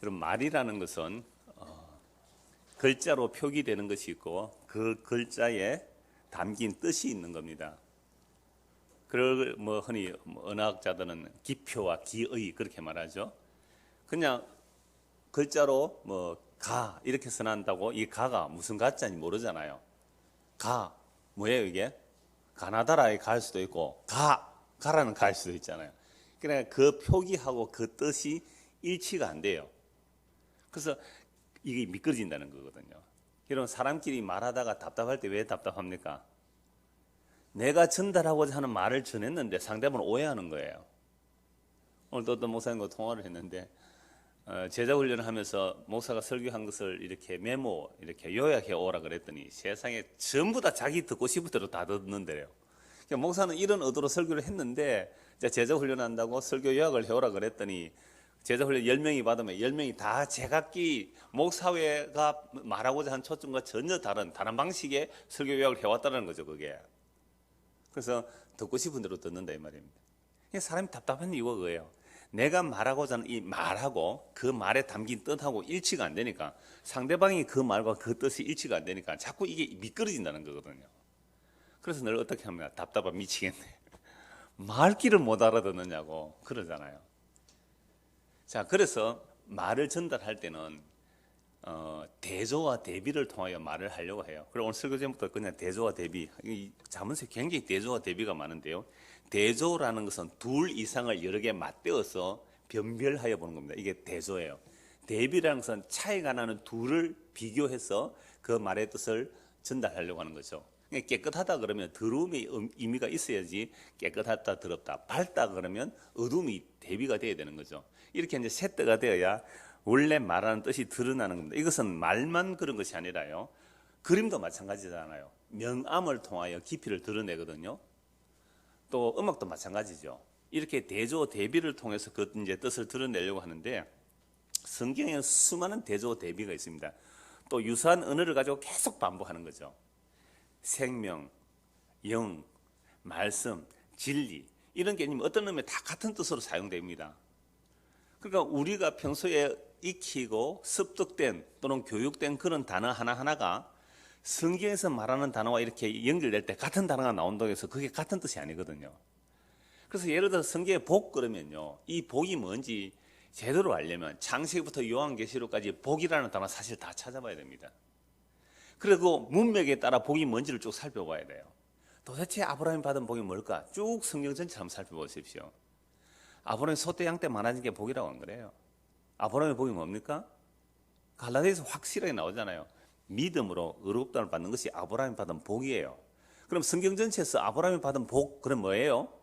그럼 말이라는 것은 글자로 표기되는 것이 있고 그 글자에 담긴 뜻이 있는 겁니다. 그걸 뭐 흔히 언어학자들은 기표와 기의 그렇게 말하죠. 그냥 글자로 뭐 가 이렇게 써난다고 이 가가 무슨 가자인지 모르잖아요. 가 뭐예요 이게? 가나다라에 갈 수도 있고 가라는 갈 수도 있잖아요. 그러니까 그 표기하고 그 뜻이 일치가 안 돼요. 그래서 이게 미끄러진다는 거거든요. 여러분 사람끼리 말하다가 답답할 때 왜 답답합니까? 내가 전달하고자 하는 말을 전했는데 상대방은 오해하는 거예요. 오늘도 어떤 목사님과 통화를 했는데 제자 훈련을 하면서 목사가 설교한 것을 이렇게 메모 이렇게 요약해 오라 그랬더니 세상에 전부 다 자기 듣고 싶은 대로 다 듣는데요. 그러니까 목사는 이런 의도로 설교를 했는데 제자 훈련한다고 설교 요약을 해오라 그랬더니 제자 훈련 10명이 받으면 10명이 다 제각기 목사회가 말하고자 한 초점과 전혀 다른 방식의 설교 요약을 해왔다는 거죠, 그게. 그래서 듣고 싶은 대로 듣는다 이 말입니다. 사람이 답답한 이유가 그거예요. 내가 말하고자 하는 이 말하고 그 말에 담긴 뜻하고 일치가 안 되니까 상대방이 그 말과 그 뜻이 일치가 안 되니까 자꾸 이게 미끄러진다는 거거든요. 그래서 늘 어떻게 하면 답답하 미치겠네. 말귀를 못 알아듣느냐고 그러잖아요. 자, 그래서 말을 전달할 때는 대조와 대비를 통하여 말을 하려고 해요. 그리고 오늘 설교 제목부터 그냥 대조와 대비. 이 자문서에 굉장히 대조와 대비가 많은데요. 대조라는 것은 둘 이상을 여러 개 맞대어서 변별하여 보는 겁니다. 이게 대조예요. 대비라는 것은 차이가 나는 둘을 비교해서 그 말의 뜻을 전달하려고 하는 거죠. 깨끗하다 그러면 더러움의 의미가 있어야지 깨끗하다, 더럽다. 밝다 그러면 어둠이 대비가 돼야 되는 거죠. 이렇게 이제 세트가 되어야 원래 말하는 뜻이 드러나는 겁니다. 이것은 말만 그런 것이 아니라요. 그림도 마찬가지잖아요. 명암을 통하여 깊이를 드러내거든요. 또 음악도 마찬가지죠. 이렇게 대조 대비를 통해서 그 이제 뜻을 드러내려고 하는데 성경에는 수많은 대조 대비가 있습니다. 또 유사한 언어를 가지고 계속 반복하는 거죠. 생명, 영, 말씀, 진리 이런 개념이 어떤 의미에 다 같은 뜻으로 사용됩니다. 그러니까 우리가 평소에 익히고 습득된 또는 교육된 그런 단어 하나하나가 성경에서 말하는 단어와 이렇게 연결될 때 같은 단어가 나온다고 해서 그게 같은 뜻이 아니거든요. 그래서 예를 들어 성경에 복 그러면요, 이 복이 뭔지 제대로 알려면 창세기부터 요한계시록까지 복이라는 단어 사실 다 찾아봐야 됩니다. 그리고 문맥에 따라 복이 뭔지를 쭉 살펴봐야 돼요. 도대체 아브라함이 받은 복이 뭘까? 쭉 성경 전체를 한번 살펴보십시오. 아브라함이 소떼 양 때 많아진 게 복이라고 한 거래요. 아브라함의 복이 뭡니까? 갈라디아서 확실하게 나오잖아요. 믿음으로 의롭다를 받는 것이 아브라함이 받은 복이에요. 그럼 성경 전체에서 아브라함이 받은 복, 그럼 뭐예요?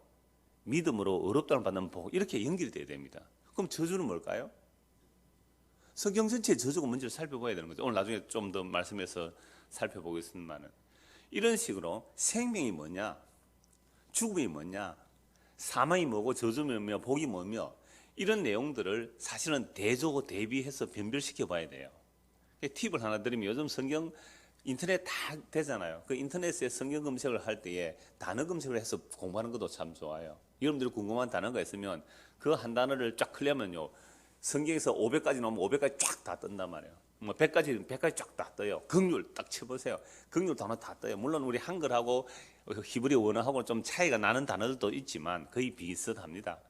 믿음으로 의롭다를 받는 복, 이렇게 연결이 돼야 됩니다. 그럼 저주는 뭘까요? 성경 전체의 저주가 뭔지를 살펴봐야 되는 거죠. 오늘 나중에 좀 더 말씀해서 살펴보겠습니다만, 이런 식으로 생명이 뭐냐, 죽음이 뭐냐, 사망이 뭐고 저주가 뭐며 복이 뭐며 이런 내용들을 사실은 대조고 대비해서 변별시켜 봐야 돼요. 팁을 하나 드리면 요즘 성경 인터넷 다 되잖아요. 그 인터넷에 성경 검색을 할 때에 단어 검색을 해서 공부하는 것도 참 좋아요. 여러분들이 궁금한 단어가 있으면 그 한 단어를 쫙 클릭하면요, 성경에서 500까지 나오면 500까지 쫙 다 뜬단 말이에요. 뭐 100까지 쫙 다 떠요. 긍휼 딱 쳐보세요. 긍휼 단어 다 떠요. 물론 우리 한글하고 히브리 원어하고 좀 차이가 나는 단어들도 있지만 거의 비슷합니다.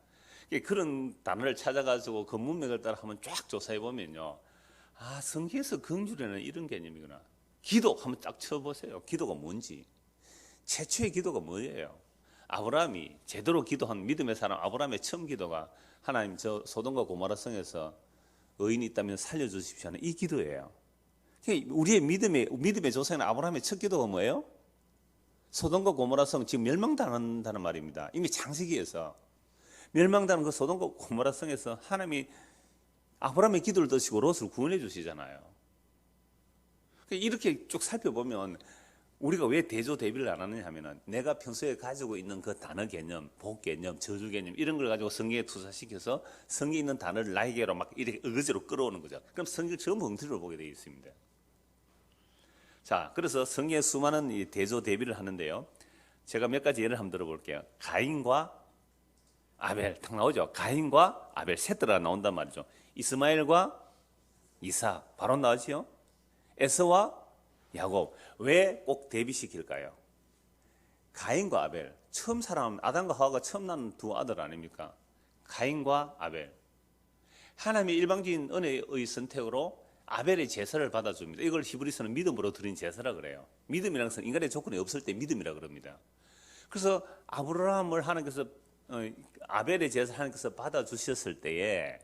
그런 단어를 찾아가지고 그 문맥을 따라 한번 쫙 조사해 보면요, 아, 성경에서 긍휼이라는 이런 개념이구나. 기도 한번 딱 쳐보세요. 기도가 뭔지. 최초의 기도가 뭐예요? 아브라함이 제대로 기도한 믿음의 사람 아브라함의 처음 기도가 하나님 저 소돔과 고모라 성에서 의인이 있다면 살려주십시오 하는 이 기도예요. 우리의 믿음의 조상인 아브라함의 첫 기도가 뭐예요? 소돔과 고모라 성 지금 멸망당한다는 말입니다. 이미 창세기에서 멸망당한 그 소돔과 고모라 성에서 하나님이 아브라함의 기도를 드시고 롯을 구원해 주시잖아요. 이렇게 쭉 살펴보면 우리가 왜 대조 대비를 안 하느냐 하면은 내가 평소에 가지고 있는 그 단어 개념, 복 개념, 저주 개념 이런 걸 가지고 성경에 투사시켜서 성경에 있는 단어를 나에게로 막 이렇게 어거지로 끌어오는 거죠. 그럼 성경 전부 엉터리로 보게 되어 있습니다. 자, 그래서 성경에 수많은 이 대조 대비를 하는데요. 제가 몇 가지 예를 한번 들어볼게요. 가인과 아벨 딱 나오죠. 가인과 아벨 셋 들어가 나온단 말이죠. 이스마엘과 이삭 바로 나오지요. 에서와 야곱. 왜 꼭 대비시킬까요? 가인과 아벨. 처음 사람 아담과 하와가 처음 낳은 두 아들 아닙니까? 가인과 아벨. 하나님의 일방적인 은혜의 선택으로 아벨의 제사를 받아줍니다. 이걸 히브리서는 믿음으로 드린 제사라 그래요. 믿음이라는 것은 인간의 조건이 없을 때 믿음이라 그럽니다. 그래서 아브라함을 하나님께서 아벨의 제사를 하나님께서 받아주셨을 때에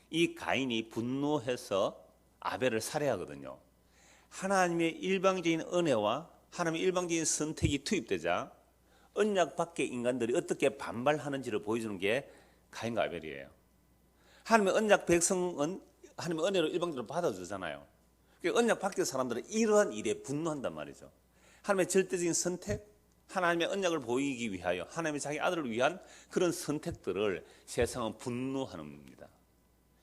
이 가인이 분노해서 아벨을 살해하거든요. 하나님의 일방적인 은혜와 하나님의 일방적인 선택이 투입되자 언약 밖의 인간들이 어떻게 반발하는지를 보여주는 게 가인과 아벨이에요. 하나님의 언약 백성은 하나님의 은혜로 일방적으로 받아주잖아요. 언약 밖의 사람들은 이러한 일에 분노한단 말이죠. 하나님의 절대적인 선택, 하나님의 언약을 보이기 위하여 하나님의 자기 아들을 위한 그런 선택들을 세상은 분노하는 겁니다.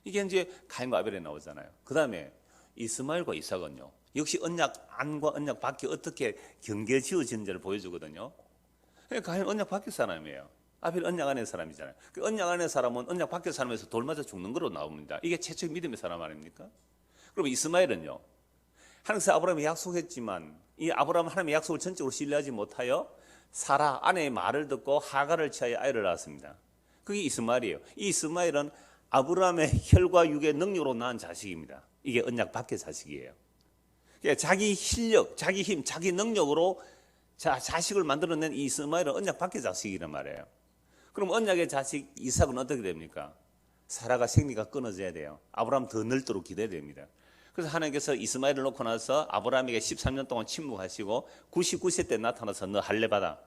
이게 이제 가인과 아벨에 나오잖아요. 그 다음에 이스마엘과 이삭은요, 역시 언약 안과 언약 밖에 어떻게 경계 지어지는지를 보여주거든요. 가인 언약 밖의 사람이에요. 아벨 언약 안의 사람이잖아요. 그 언약 안의 사람은 언약 밖의 사람에서 돌 맞아 죽는 거로 나옵니다. 이게 최초의 믿음의 사람 아닙니까? 그럼 이스마엘은요, 하나님께서 아브라함이 약속했지만 이 아브라함 하나님의 약속을 전적으로 신뢰하지 못하여 사라 아내의 말을 듣고 하갈을 취하여 아이를 낳았습니다. 그게 이스마엘이에요. 이 이스마엘은 아브라함의 혈과 육의 능력으로 낳은 자식입니다. 이게 언약 밖의 자식이에요. 그러니까 자기 실력, 자기 힘, 자기 능력으로 자식을 만들어낸 이 이스마엘은 언약 밖의 자식이란 말이에요. 그럼 언약의 자식 이삭은 어떻게 됩니까? 사라가 생리가 끊어져야 돼요. 아브라함 더 늙도록 기대야 됩니다. 그래서 하나님께서 이스마엘을 놓고 나서 아브라함에게 13년 동안 침묵하시고 99세 때 나타나서 너 할례 받아.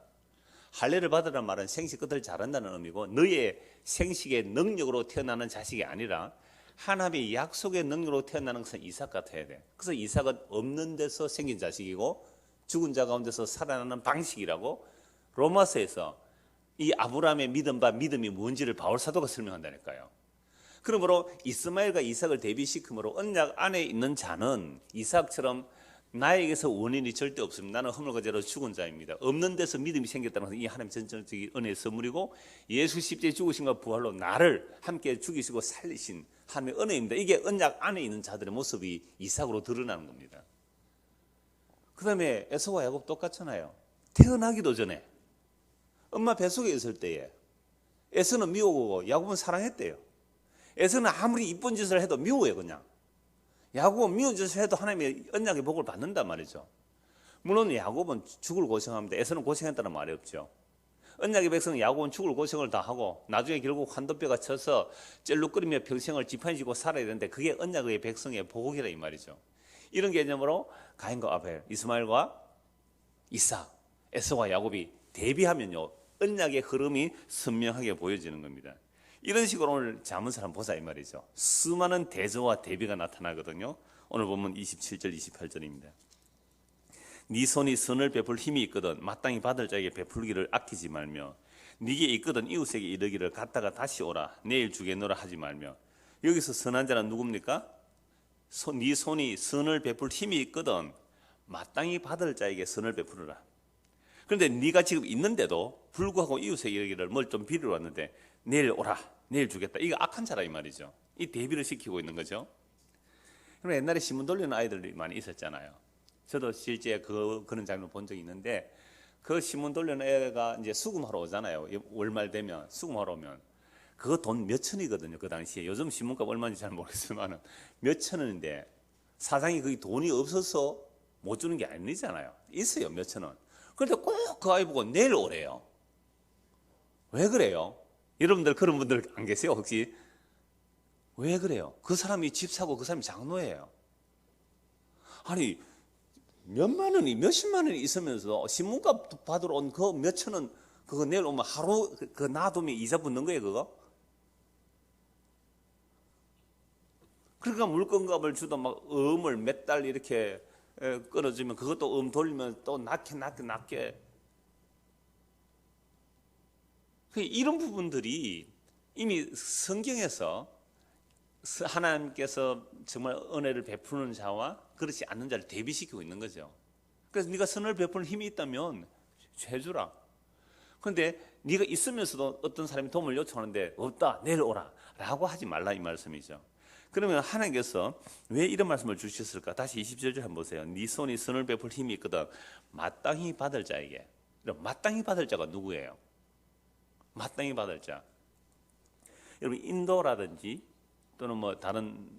할례를 받으란 말은 생식 끝을 자른다는 의미고 너의 생식의 능력으로 태어나는 자식이 아니라 하나님의 약속의 능력으로 태어나는 것은 이삭 같아야 돼. 그래서 이삭은 없는 데서 생긴 자식이고 죽은 자 가운데서 살아나는 방식이라고 로마서에서 이 아브라함의 믿음과 믿음이 뭔지를 바울 사도가 설명한다니까요. 그러므로 이스마엘과 이삭을 대비시킴으로 언약 안에 있는 자는 이삭처럼 나에게서 원인이 절대 없습니다. 나는 허물과제로 죽은 자입니다. 없는 데서 믿음이 생겼다는 것은 이 하나님의 전적인 은혜의 선물이고 예수 십자가의 죽으심과 부활로 나를 함께 죽이시고 살리신 하나님의 은혜입니다. 이게 언약 안에 있는 자들의 모습이 이삭으로 드러나는 겁니다. 그 다음에 에서와 야곱 똑같잖아요. 태어나기도 전에 엄마 뱃속에 있을 때에 에서는 미워하고 야곱은 사랑했대요. 에서는 아무리 이쁜 짓을 해도 미워요. 그냥 야곱은 미운 짓을 해도 하나님의 언약의 복을 받는단 말이죠. 물론 야곱은 죽을 고생합니다. 에서는 고생했다는 말이 없죠. 언약의 백성 야곱은 죽을 고생을 다 하고 나중에 결국 환도뼈가 쳐서 cel룩거리며 평생을 지판지고 살아야 되는데 그게 언약의 백성의 복이라 이 말이죠. 이런 개념으로 가인과 아벨, 이스마엘과 이삭, 에서와 야곱이 대비하면요 언약의 흐름이 선명하게 보여지는 겁니다. 이런 식으로 오늘 잠언을 한번 보자 이 말이죠. 수많은 대조와 대비가 나타나거든요. 오늘 보면 27절 28절입니다. 네 손이 선을 베풀 힘이 있거든 마땅히 받을 자에게 베풀기를 아끼지 말며 네게 있거든 이웃에게 이르기를 갔다가 다시 오라 내일 주겠노라 하지 말며. 여기서 선한 자는 누굽니까? 네 손이 선을 베풀 힘이 있거든 마땅히 받을 자에게 선을 베풀어라. 그런데 네가 지금 있는데도 불구하고 이웃에게 이르기를 뭘 좀 빌으러 왔는데 내일 오라 내일 주겠다. 이거 악한 자라 이 말이죠. 이 대비를 시키고 있는 거죠. 그럼 옛날에 신문 돌리는 아이들이 많이 있었잖아요. 저도 실제 그런 장면 본 적이 있는데 그 신문 돌리는 애가 이제 수금하러 오잖아요. 월말 되면 수금하러 오면 그거 돈 몇 천이거든요. 그 당시에 요즘 신문값 얼마인지 잘 모르겠지만 몇 천 원인데 사장이 거기 돈이 없어서 못 주는 게 아니잖아요. 있어요 몇 천 원. 그런데 꼭 그 아이 보고 내일 오래요. 왜 그래요? 여러분들 그런 분들 안 계세요 혹시? 왜 그래요? 그 사람이 집 사고 그 사람이 장노예요. 아니 몇만 원이 몇십만 원이 있으면서 신문값 받으러 온 그 몇천 원 그거 내일 오면 하루 그 놔두면 이자 붙는 거예요 그거? 그러니까 물건값을 주도 막 음을 몇 달 이렇게 끊어주면 그것도 돌리면 또 낮게 이런 부분들이 이미 성경에서 하나님께서 정말 은혜를 베푸는 자와 그렇지 않는 자를 대비시키고 있는 거죠. 그래서 네가 선을 베푸는 힘이 있다면 해주라. 그런데 네가 있으면서도 어떤 사람이 도움을 요청하는데 없다 내일 오라 라고 하지 말라 이 말씀이죠. 그러면 하나님께서 왜 이런 말씀을 주셨을까? 다시 27절 한번 보세요. 네 손이 선을 베풀 힘이 있거든 마땅히 받을 자에게. 마땅히 받을 자가 누구예요? 마땅히 받을 자. 여러분 인도라든지 또는 뭐 다른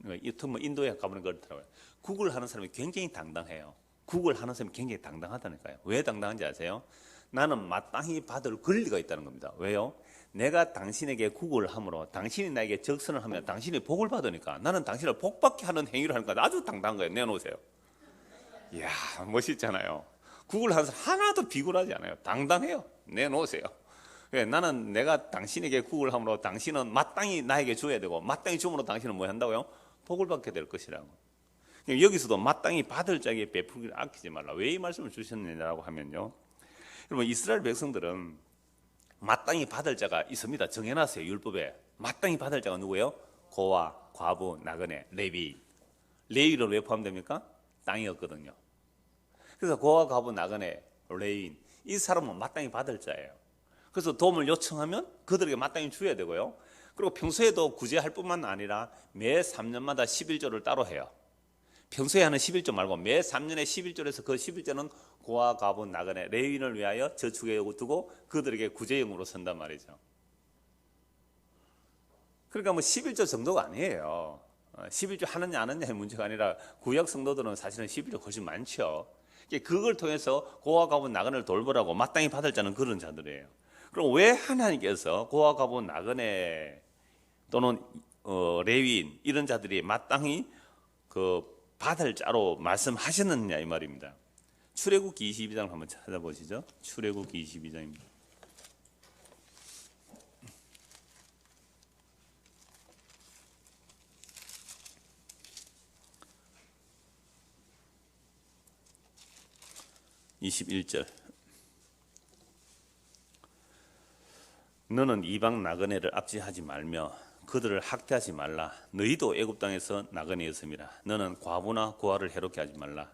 인도에 가보는 그렇더라고요. 구글 하는 사람이 굉장히 당당해요. 구글 하는 사람이 굉장히 당당하다니까요. 왜 당당한지 아세요? 나는 마땅히 받을 권리가 있다는 겁니다. 왜요? 내가 당신에게 구글을 함으로 당신이 나에게 적선을 하면 당신이 복을 받으니까 나는 당신을 복받게 하는 행위를 하니까 아주 당당한 거예요. 내놓으세요. 이야 멋있잖아요. 구글 하는 사람 하나도 비굴하지 않아요. 당당해요. 내놓으세요. 나는 내가 당신에게 구글 함으로 당신은 마땅히 나에게 줘야 되고 마땅히 줌으로 당신은 뭐 한다고요? 복을 받게 될 것이라고. 여기서도 마땅히 받을 자에게 베풀기를 아끼지 말라. 왜 이 말씀을 주셨느냐고 하면요. 여러분 이스라엘 백성들은 마땅히 받을 자가 있습니다. 정해놨어요. 율법에. 마땅히 받을 자가 누구예요? 고아, 과부, 나그네, 레위. 레위를 왜 포함됩니까? 땅이었거든요. 그래서 고아, 과부, 나그네, 레위인 이 사람은 마땅히 받을 자예요. 그래서 도움을 요청하면 그들에게 마땅히 줘야 되고요. 그리고 평소에도 구제할 뿐만 아니라 매 3년마다 11조를 따로 해요. 평소에 하는 11조 말고 매 3년에 11조에서 그 11조는 고아, 과부, 나그네, 레위인을 위하여 저축에 두고 그들에게 구제용으로 쓴단 말이죠. 그러니까 뭐 11조 정도가 아니에요. 11조 하느냐 안 하느냐의 문제가 아니라 구약 성도들은 사실은 11조 훨씬 많죠. 그걸 통해서 고아, 과부, 나그네를 돌보라고 마땅히 받을 자는 그런 자들이에요. 그럼 왜 하나님께서 고아, 과부, 나그네 또는 레위인 이런 자들이 마땅히 받을 자로 말씀하셨느냐 이 말입니다. 출애굽기 22장 한번 찾아보시죠. 출애굽기 22장입니다. (21절) 너는 이방 나그네를 압제하지 말며 그들을 학대하지 말라. 너희도 애굽 땅에서 나그네였음이라. 너는 과부나 고아를 해롭게 하지 말라.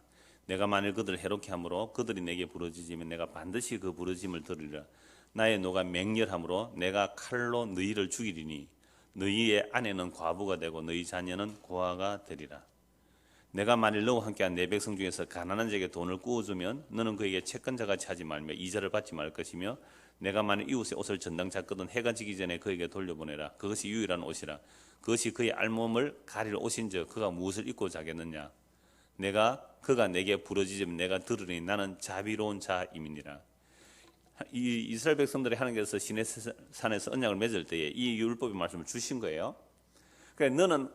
내가 만일 그들을 해롭게 함으로 그들이 내게 부르짖으면 내가 반드시 그 부르짖음을 들으리라. 나의 노가 맹렬함으로 내가 칼로 너희를 죽이리니 너희의 아내는 과부가 되고 너희 자녀는 고아가 되리라. 내가 만일 너와 함께한 내 백성 중에서 가난한 자에게 돈을 꾸어주면 너는 그에게 채권자같이 하지 말며 이자를 받지 말 것이며 내가 만일 이웃의 옷을 전당 잡거든 해가 지기 전에 그에게 돌려보내라. 그것이 유일한 옷이라. 그것이 그의 알몸을 가릴 옷인즉 그가 무엇을 입고 자겠느냐. 그가 내게 부르짖으면 내가 들으니 나는 자비로운 자임이니라. 이 이스라엘 백성들이 하나님께서 시내산에서 언약을 맺을 때에 이 율법의 말씀을 주신 거예요. 그러니까 너는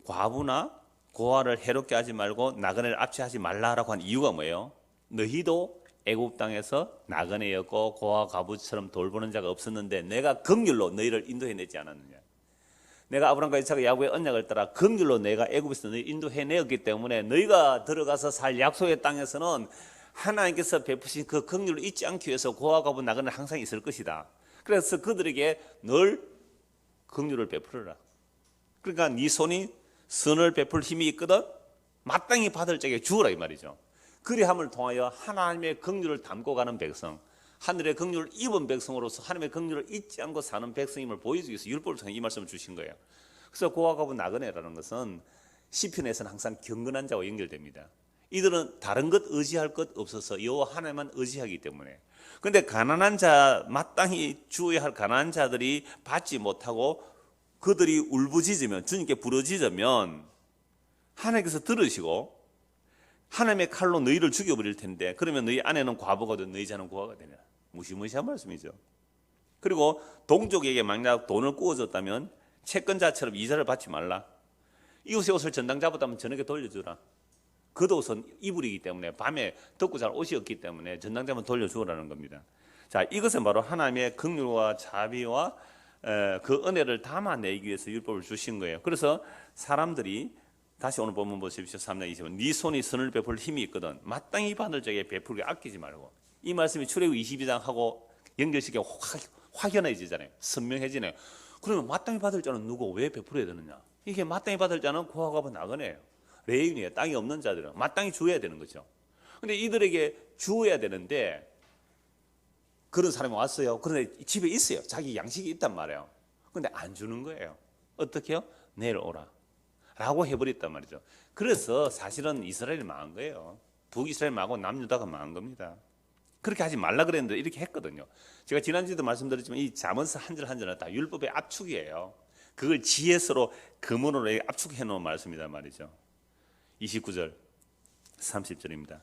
과부나 고아를 해롭게 하지 말고 나그네를 압제하지 말라라고 한 이유가 뭐예요? 너희도 애굽 땅에서 나그네였고 고아 과부처럼 돌보는 자가 없었는데 내가 긍휼로 너희를 인도해내지 않았느냐. 내가 아브라함과 이삭과 야곱의 언약을 따라 긍휼로 내가 애굽에서 너희 인도해내었기 때문에 너희가 들어가서 살 약속의 땅에서는 하나님께서 베푸신 그 긍휼을 잊지 않기 위해서 고아 과부 나그네는 항상 있을 것이다. 그래서 그들에게 늘 긍휼을 베풀어라. 그러니까 네 손이 선을 베풀 힘이 있거든 마땅히 받을 자에게 주어라 이 말이죠. 그리함을 통하여 하나님의 긍휼을 담고 가는 백성, 하늘의 긍휼을 입은 백성으로서 하나님의 긍휼을 잊지 않고 사는 백성임을 보여주기 위해서 율법을 통해 이 말씀을 주신 거예요. 그래서 고아 과부 나그네라는 것은 시편에서는 항상 경건한 자와 연결됩니다. 이들은 다른 것 의지할 것 없어서 여호와 하나님만 의지하기 때문에. 그런데 가난한 자, 마땅히 주어야 할 가난한 자들이 받지 못하고 그들이 울부짖으면, 주님께 부르짖으면 하나님께서 들으시고 하나님의 칼로 너희를 죽여버릴 텐데 그러면 너희 아내는 과부가 되고 너희 자는 고아가 되냐. 무시무시한 말씀이죠. 그리고 동족에게 만약 돈을 꾸어줬다면 채권자처럼 이자를 받지 말라. 이웃의 옷을 전당 잡았다면 저녁에 돌려주라. 그 옷은 이불이기 때문에 밤에 덮고 잘 옷이 없기 때문에 전당 잡으면 돌려주라는 겁니다. 자, 이것은 바로 하나님의 긍휼과 자비와 그 은혜를 담아내기 위해서 율법을 주신 거예요. 그래서 사람들이 다시 오늘 본문 보십시오. 3장 20절 네 손이 선을 베풀 힘이 있거든 마땅히 받을 자에게 베풀게 아끼지 말고. 이 말씀이 출애굽 22장하고 연결시켜 확연해지잖아요. 선명해지네요. 그러면 마땅히 받을 자는 누구 왜 베풀어야 되느냐. 이게 마땅히 받을 자는 고아 과부 나그네예요. 레위인이에요. 땅이 없는 자들은 마땅히 주어야 되는 거죠. 그런데 이들에게 주어야 되는데 그런 사람이 왔어요. 그런데 집에 있어요. 자기 양식이 있단 말이에요. 그런데 안 주는 거예요. 어떻게 해요? 내일 오라. 라고 해버렸단 말이죠. 그래서 사실은 이스라엘이 망한 거예요. 북이스라엘 망하고 남유다가 망한 겁니다. 그렇게 하지 말라 그랬는데 이렇게 했거든요. 제가 지난주에도 말씀드렸지만 이 잠언서 한 절 한 절은 다 율법의 압축이에요. 그걸 지혜서로 금으로 압축해 놓은 말씀이란 말이죠. 29절 30절입니다.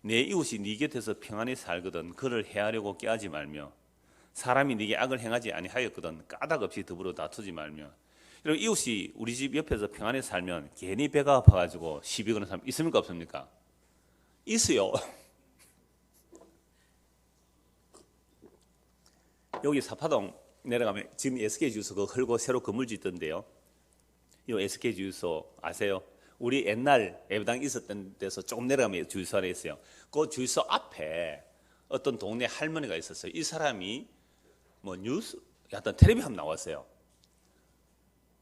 내 이웃이 네 곁에서 평안히 살거든 그를 해하려고 꾀하지 말며 사람이 네게 악을 행하지 아니하였거든 까닭 없이 더불어 다투지 말며. 이런 이웃이 우리 집 옆에서 평안히 살면 괜히 배가 아파가지고 시비 거는 사람 있습니까 없습니까? 있어요. 여기 사파동 내려가면 지금 SK 주유소 그거 헐고 새로 건물 짓던데요. 이 SK 주유소 아세요? 우리 옛날 예배당 있었던 데서 조금 내려가면 주유소 안에 있어요. 그 주유소 앞에 어떤 동네 할머니가 있었어요. 이 사람이 뭐 뉴스, 하여튼 텔레비 한번 나왔어요.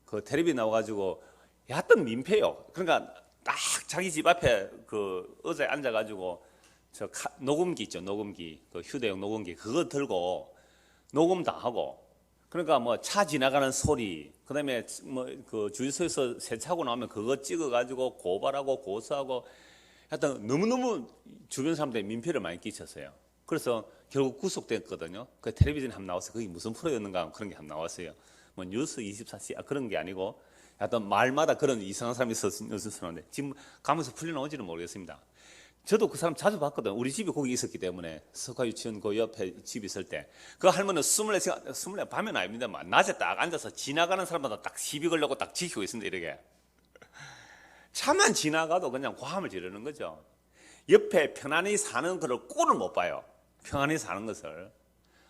그 텔레비 나와가지고 하여튼 민폐요. 그러니까 딱 자기 집 앞에 그 의자에 앉아가지고 저 녹음기 있죠, 녹음기, 그 휴대용 녹음기 그거 들고 녹음 다 하고. 그러니까 뭐 차 지나가는 소리, 그다음에 뭐 그 주유소에서 세차하고 나오면 그거 찍어가지고 고발하고 고소하고, 하여튼 너무너무 주변 사람들이 민폐를 많이 끼쳤어요. 그래서 결국 구속됐거든요. 그 텔레비전에 한번 나왔어요. 그게 무슨 프로였는가 그런 게 한번 나왔어요. 뭐 뉴스 24시 그런 게 아니고 하여튼 말마다 그런 이상한 사람이 있었는데 지금 가면서 풀려나오지는 모르겠습니다. 저도 그 사람 자주 봤거든요. 우리 집이 거기 있었기 때문에 석화유치원 그 옆에 집 있을 때 그 할머니는 24시간 밤에는 아닙니다만 낮에 딱 앉아서 지나가는 사람마다 딱 시비 걸려고 딱 지키고 있습니다. 이렇게 차만 지나가도 그냥 고함을 지르는 거죠. 옆에 편안히 사는 거를 꼴을 못 봐요. 평안히 사는 것을.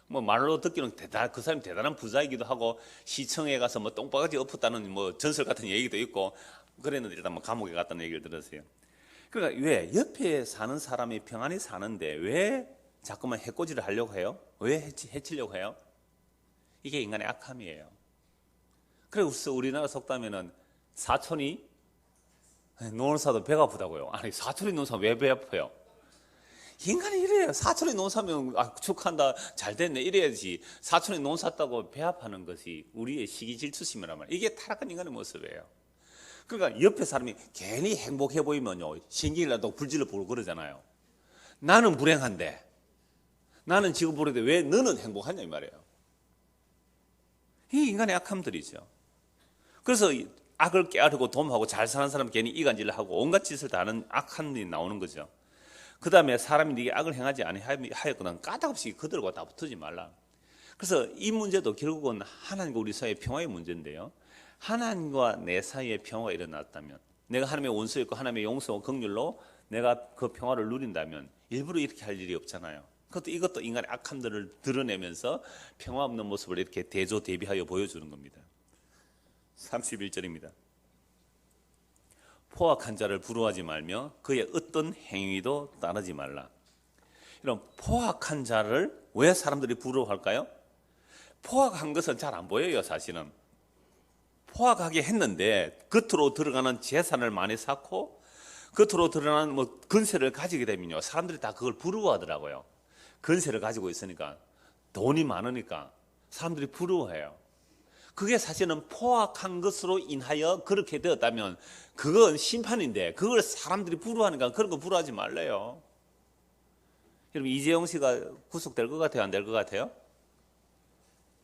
뭐 말로 듣기는 그 사람이 대단한 부자이기도 하고 시청에 가서 뭐 똥바가지 엎었다는 뭐 전설 같은 얘기도 있고 그랬는데 일단 뭐 감옥에 갔다는 얘기를 들었어요. 그러니까 왜 옆에 사는 사람이 평안히 사는데 왜 자꾸만 해코지를 하려고 해요? 왜 해치려고 해요? 이게 인간의 악함이에요. 그래서 우리나라 속담에는 사촌이 노는 사도 배가 아프다고요. 아니 사촌이 노는 사람 왜 배 아파요? 인간이 이래요. 사촌이 논 사면 축한다 잘 됐네 이래야지. 사촌이 논 샀다고 배 아파하는 것이 우리의 시기 질투심이란 말이에요. 이게 타락한 인간의 모습이에요. 그러니까 옆에 사람이 괜히 행복해 보이면요 신경이 나도 불질러 보고 그러잖아요. 나는 불행한데 나는 지금 부르는데 왜 너는 행복하냐 이 말이에요. 이 인간의 악함들이죠. 그래서 악을 깨알고 도모하고 잘 사는 사람 괜히 이간질을 하고 온갖 짓을 다 하는 악한 일이 나오는 거죠. 그 다음에 사람이 네게 악을 행하지 아니하였거든 까닭없이 그들과 다 붙지 말라. 그래서 이 문제도 결국은 하나님과 우리 사이의 평화의 문제인데요. 하나님과 내 사이에 평화가 일어났다면, 내가 하나님의 원수였고 하나님의 용서와 긍휼로 내가 그 평화를 누린다면 일부러 이렇게 할 일이 없잖아요. 이것도 인간의 악함들을 드러내면서 평화 없는 모습을 이렇게 대조대비하여 보여주는 겁니다. 31절입니다. 포악한 자를 부러워하지 말며 그의 어떤 행위도 따르지 말라. 이런 포악한 자를 왜 사람들이 부러워할까요? 포악한 것은 잘 안 보여요. 사실은 포악하게 했는데 겉으로 들어가는 재산을 많이 쌓고 겉으로 드러나는 뭐 근세를 가지게 되면요 사람들이 다 그걸 부러워하더라고요. 근세를 가지고 있으니까 돈이 많으니까 사람들이 부러워해요. 그게 사실은 포악한 것으로 인하여 그렇게 되었다면 그건 심판인데 그걸 사람들이 부러워하니까 그런 거 부러워하지 말래요. 여러분 이재용 씨가 구속될 것 같아요? 안 될 것 같아요?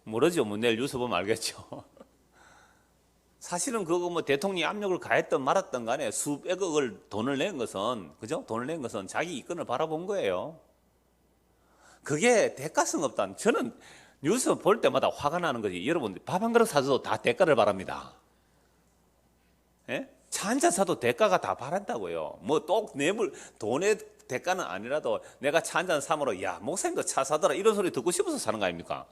모르죠. 뭐 내일 뉴스 보면 알겠죠. 사실은 그거 뭐 대통령이 압력을 가했던 말았던 간에 수백억을 돈을 낸 것은 그죠? 돈을 낸 것은 자기 이권을 바라본 거예요. 그게 대가성 없다. 저는 뉴스 볼 때마다 화가 나는 거지. 여러분 밥 한 그릇 사줘도 다 대가를 바랍니다. 예? 차 한 잔 사도 대가가 다 바란다고요. 뭐 또 내물 돈의 대가는 아니라도 내가 차 한 잔 사므로 야 목사님도 차 사더라 이런 소리 듣고 싶어서 사는 거 아닙니까?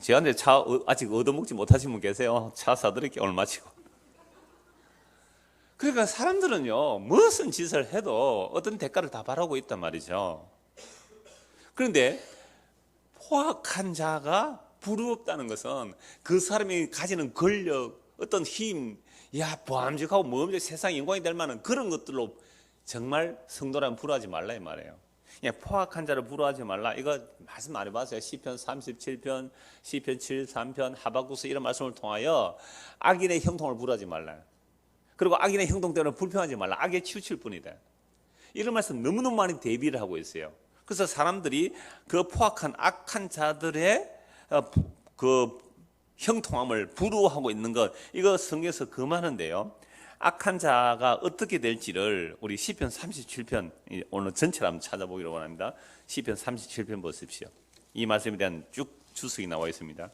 저한테 차 아직 얻어먹지 못하신 분 계세요? 차 사드릴게요 얼마치고. 그러니까 사람들은요 무슨 짓을 해도 어떤 대가를 다 바라고 있단 말이죠. 그런데 포악한 자가 부럽다는 것은 그 사람이 가지는 권력, 어떤 힘, 보암직하고 모험직 세상 영광이 될 만한 그런 것들로 정말 성도라면 부러워하지 말라 이 말이에요. 포악한 자를 부러워하지 말라. 이거 말씀 많이 봤어요. 시편 37편, 시편 73편, 하박국서 이런 말씀을 통하여 악인의 형통을 부러워하지 말라. 그리고 악인의 행동 때문에 불평하지 말라. 악에 치우칠 뿐이다. 이런 말씀 너무너무 많이 대비를 하고 있어요. 그래서 사람들이 그 포악한 악한 자들의 그 형통함을 부러워하고 있는 것, 이거 성경에서 금하는데요. 악한 자가 어떻게 될지를 우리 시편 37편 오늘 전체를 한번 찾아보기로 원합니다. 시편 37편 보십시오. 이 말씀에 대한 쭉 주석이 나와 있습니다.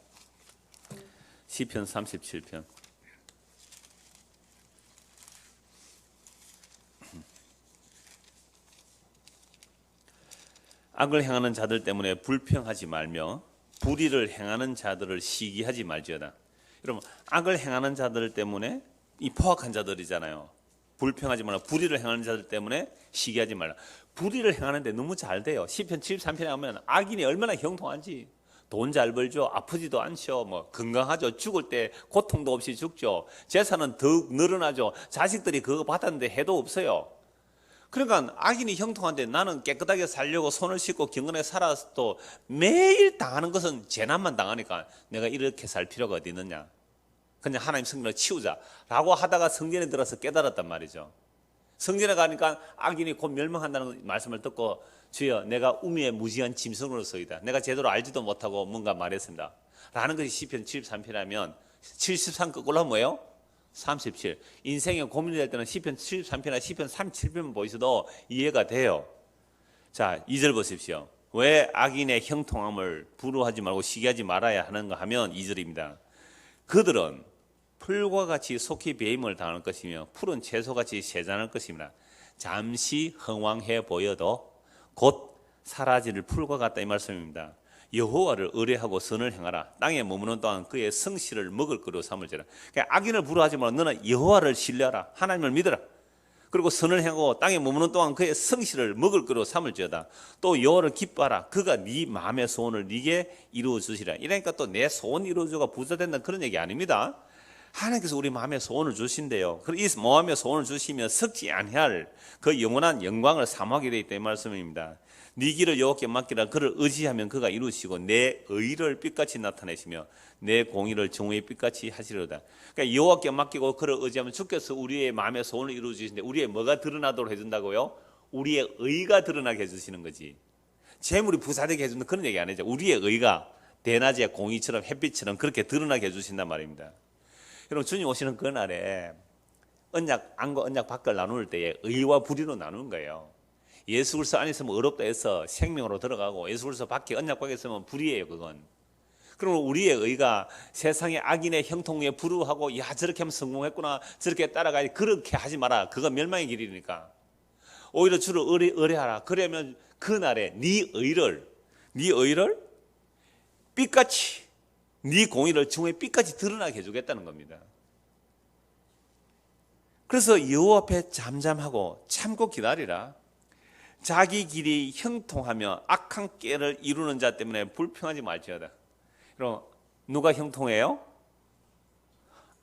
시편 37편. 악을 행하는 자들 때문에 불평하지 말며 불의를 행하는 자들을 시기하지 말지어다. 여러분, 악을 행하는 자들 때문에 이 포악한 자들이잖아요. 불평하지 말라. 불의를 행하는 자들 때문에 시기하지 말라. 불의를 행하는데 너무 잘 돼요. 시편 73편에 하면 악인이 얼마나 형통한지. 돈 잘 벌죠. 아프지도 않죠. 뭐 건강하죠. 죽을 때 고통도 없이 죽죠. 재산은 더욱 늘어나죠. 자식들이 그거 받았는데 해도 없어요. 그러니까 악인이 형통한데 나는 깨끗하게 살려고 손을 씻고 경건하게 살아도 매일 당하는 것은 재난만 당하니까 내가 이렇게 살 필요가 어디 있느냐. 그냥 하나님 성전을 치우자라고 하다가 성전에 들어서 깨달았단 말이죠. 성전에 가니까 악인이 곧 멸망한다는 말씀을 듣고 주여 내가 우미의 무지한 짐승으로서이다. 내가 제대로 알지도 못하고 뭔가 말했습니다. 라는 것이 시편 73편이라면 73 거꾸로 뭐예요? 37. 인생에 고민이 될 때는 시편 73편이나 시편 37편 보셔도 이해가 돼요. 자, 2절 보십시오. 왜 악인의 형통함을 부러워하지 말고 시기하지 말아야 하는가 하면 2절입니다. 그들은 풀과 같이 속히 배임을 당할 것이며 푸른 채소같이 세잔할 것입니다. 잠시 흥왕해 보여도 곧 사라질 풀과 같다 이 말씀입니다. 여호와를 의뢰하고 선을 행하라. 땅에 머무는 동안 그의 성실을 먹을 거로 삼을지라. 그러니까 악인을 부러워하지 말고 너는 여호와를 신뢰하라. 하나님을 믿어라. 그리고 선을 행하고 땅에 머무는 동안 그의 성실을 먹을 거로 삼을지어다. 또 여호와를 기뻐하라. 그가 네 마음의 소원을 네게 이루어 주시라. 이러니까 또 내 소원 이루어주가 부자 된다 그런 얘기 아닙니다. 하나님께서 우리 마음의 소원을 주신대요. 이 마음의 소원을 주시면 썩지 아니할 그 영원한 영광을 사모하게 되어 있다 이 말씀입니다. 네 길을 여호와께 맡기라. 그를 의지하면 그가 이루시고 내 의를 빛같이 나타내시며 내 공의를 정오의 빛같이 하시려다. 그러니까 여호와께 맡기고 그를 의지하면 주께서 우리의 마음의 소원을 이루어 주시는데 우리의 뭐가 드러나도록 해준다고요? 우리의 의가 드러나게 해주시는 거지. 재물이 부자되게 해준다 그런 얘기 아니죠. 우리의 의가 대낮에 공의처럼 햇빛처럼 그렇게 드러나게 해주신단 말입니다. 여러분, 주님 오시는 그날에 언약 안과 언약 밖을 나눌 때에 의와 불의로 나누는 거예요. 예수 그리스도 안에 있으면 의롭다 해서 생명으로 들어가고 예수 그리스도 밖에 언약 밖에 있으면 불의예요. 그건. 그러면 우리의 의가 세상의 악인의 형통에 부러워하고 야 저렇게 하면 성공했구나 저렇게 따라가야 그렇게 하지 마라. 그건 멸망의 길이니까. 오히려 주를 의뢰하라. 그러면 그날에 네 의를 빛같이 네 공의를 정오의 빛같이 드러나게 해주겠다는 겁니다. 그래서 여호와 앞에 잠잠하고 참고 기다리라. 자기 길이 형통하며 악한 꾀를 이루는 자 때문에 불평하지 말지어다. 그럼 누가 형통해요?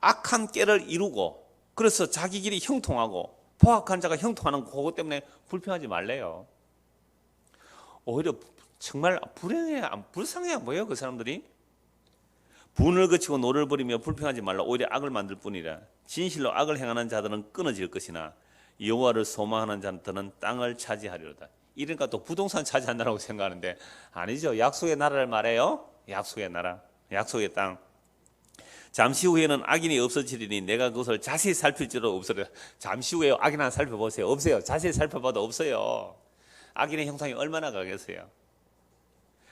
악한 꾀를 이루고 그래서 자기 길이 형통하고 포악한 자가 형통하는 그것 때문에 불평하지 말래요. 오히려 정말 불쌍해 안 보여요 그 사람들이? 분을 그치고 노를 버리며 불평하지 말라. 오히려 악을 만들 뿐이라. 진실로 악을 행하는 자들은 끊어질 것이나 여호와를 소망하는 자들은 땅을 차지하리로다. 이러니까 또 부동산 차지한다고 생각하는데 아니죠. 약속의 나라를 말해요. 약속의 나라, 약속의 땅. 잠시 후에는 악인이 없어지리니 내가 그것을 자세히 살필지도 없으리라. 잠시 후에 악인 하나 살펴보세요. 없어요. 자세히 살펴봐도 없어요. 악인의 형상이 얼마나 가겠어요.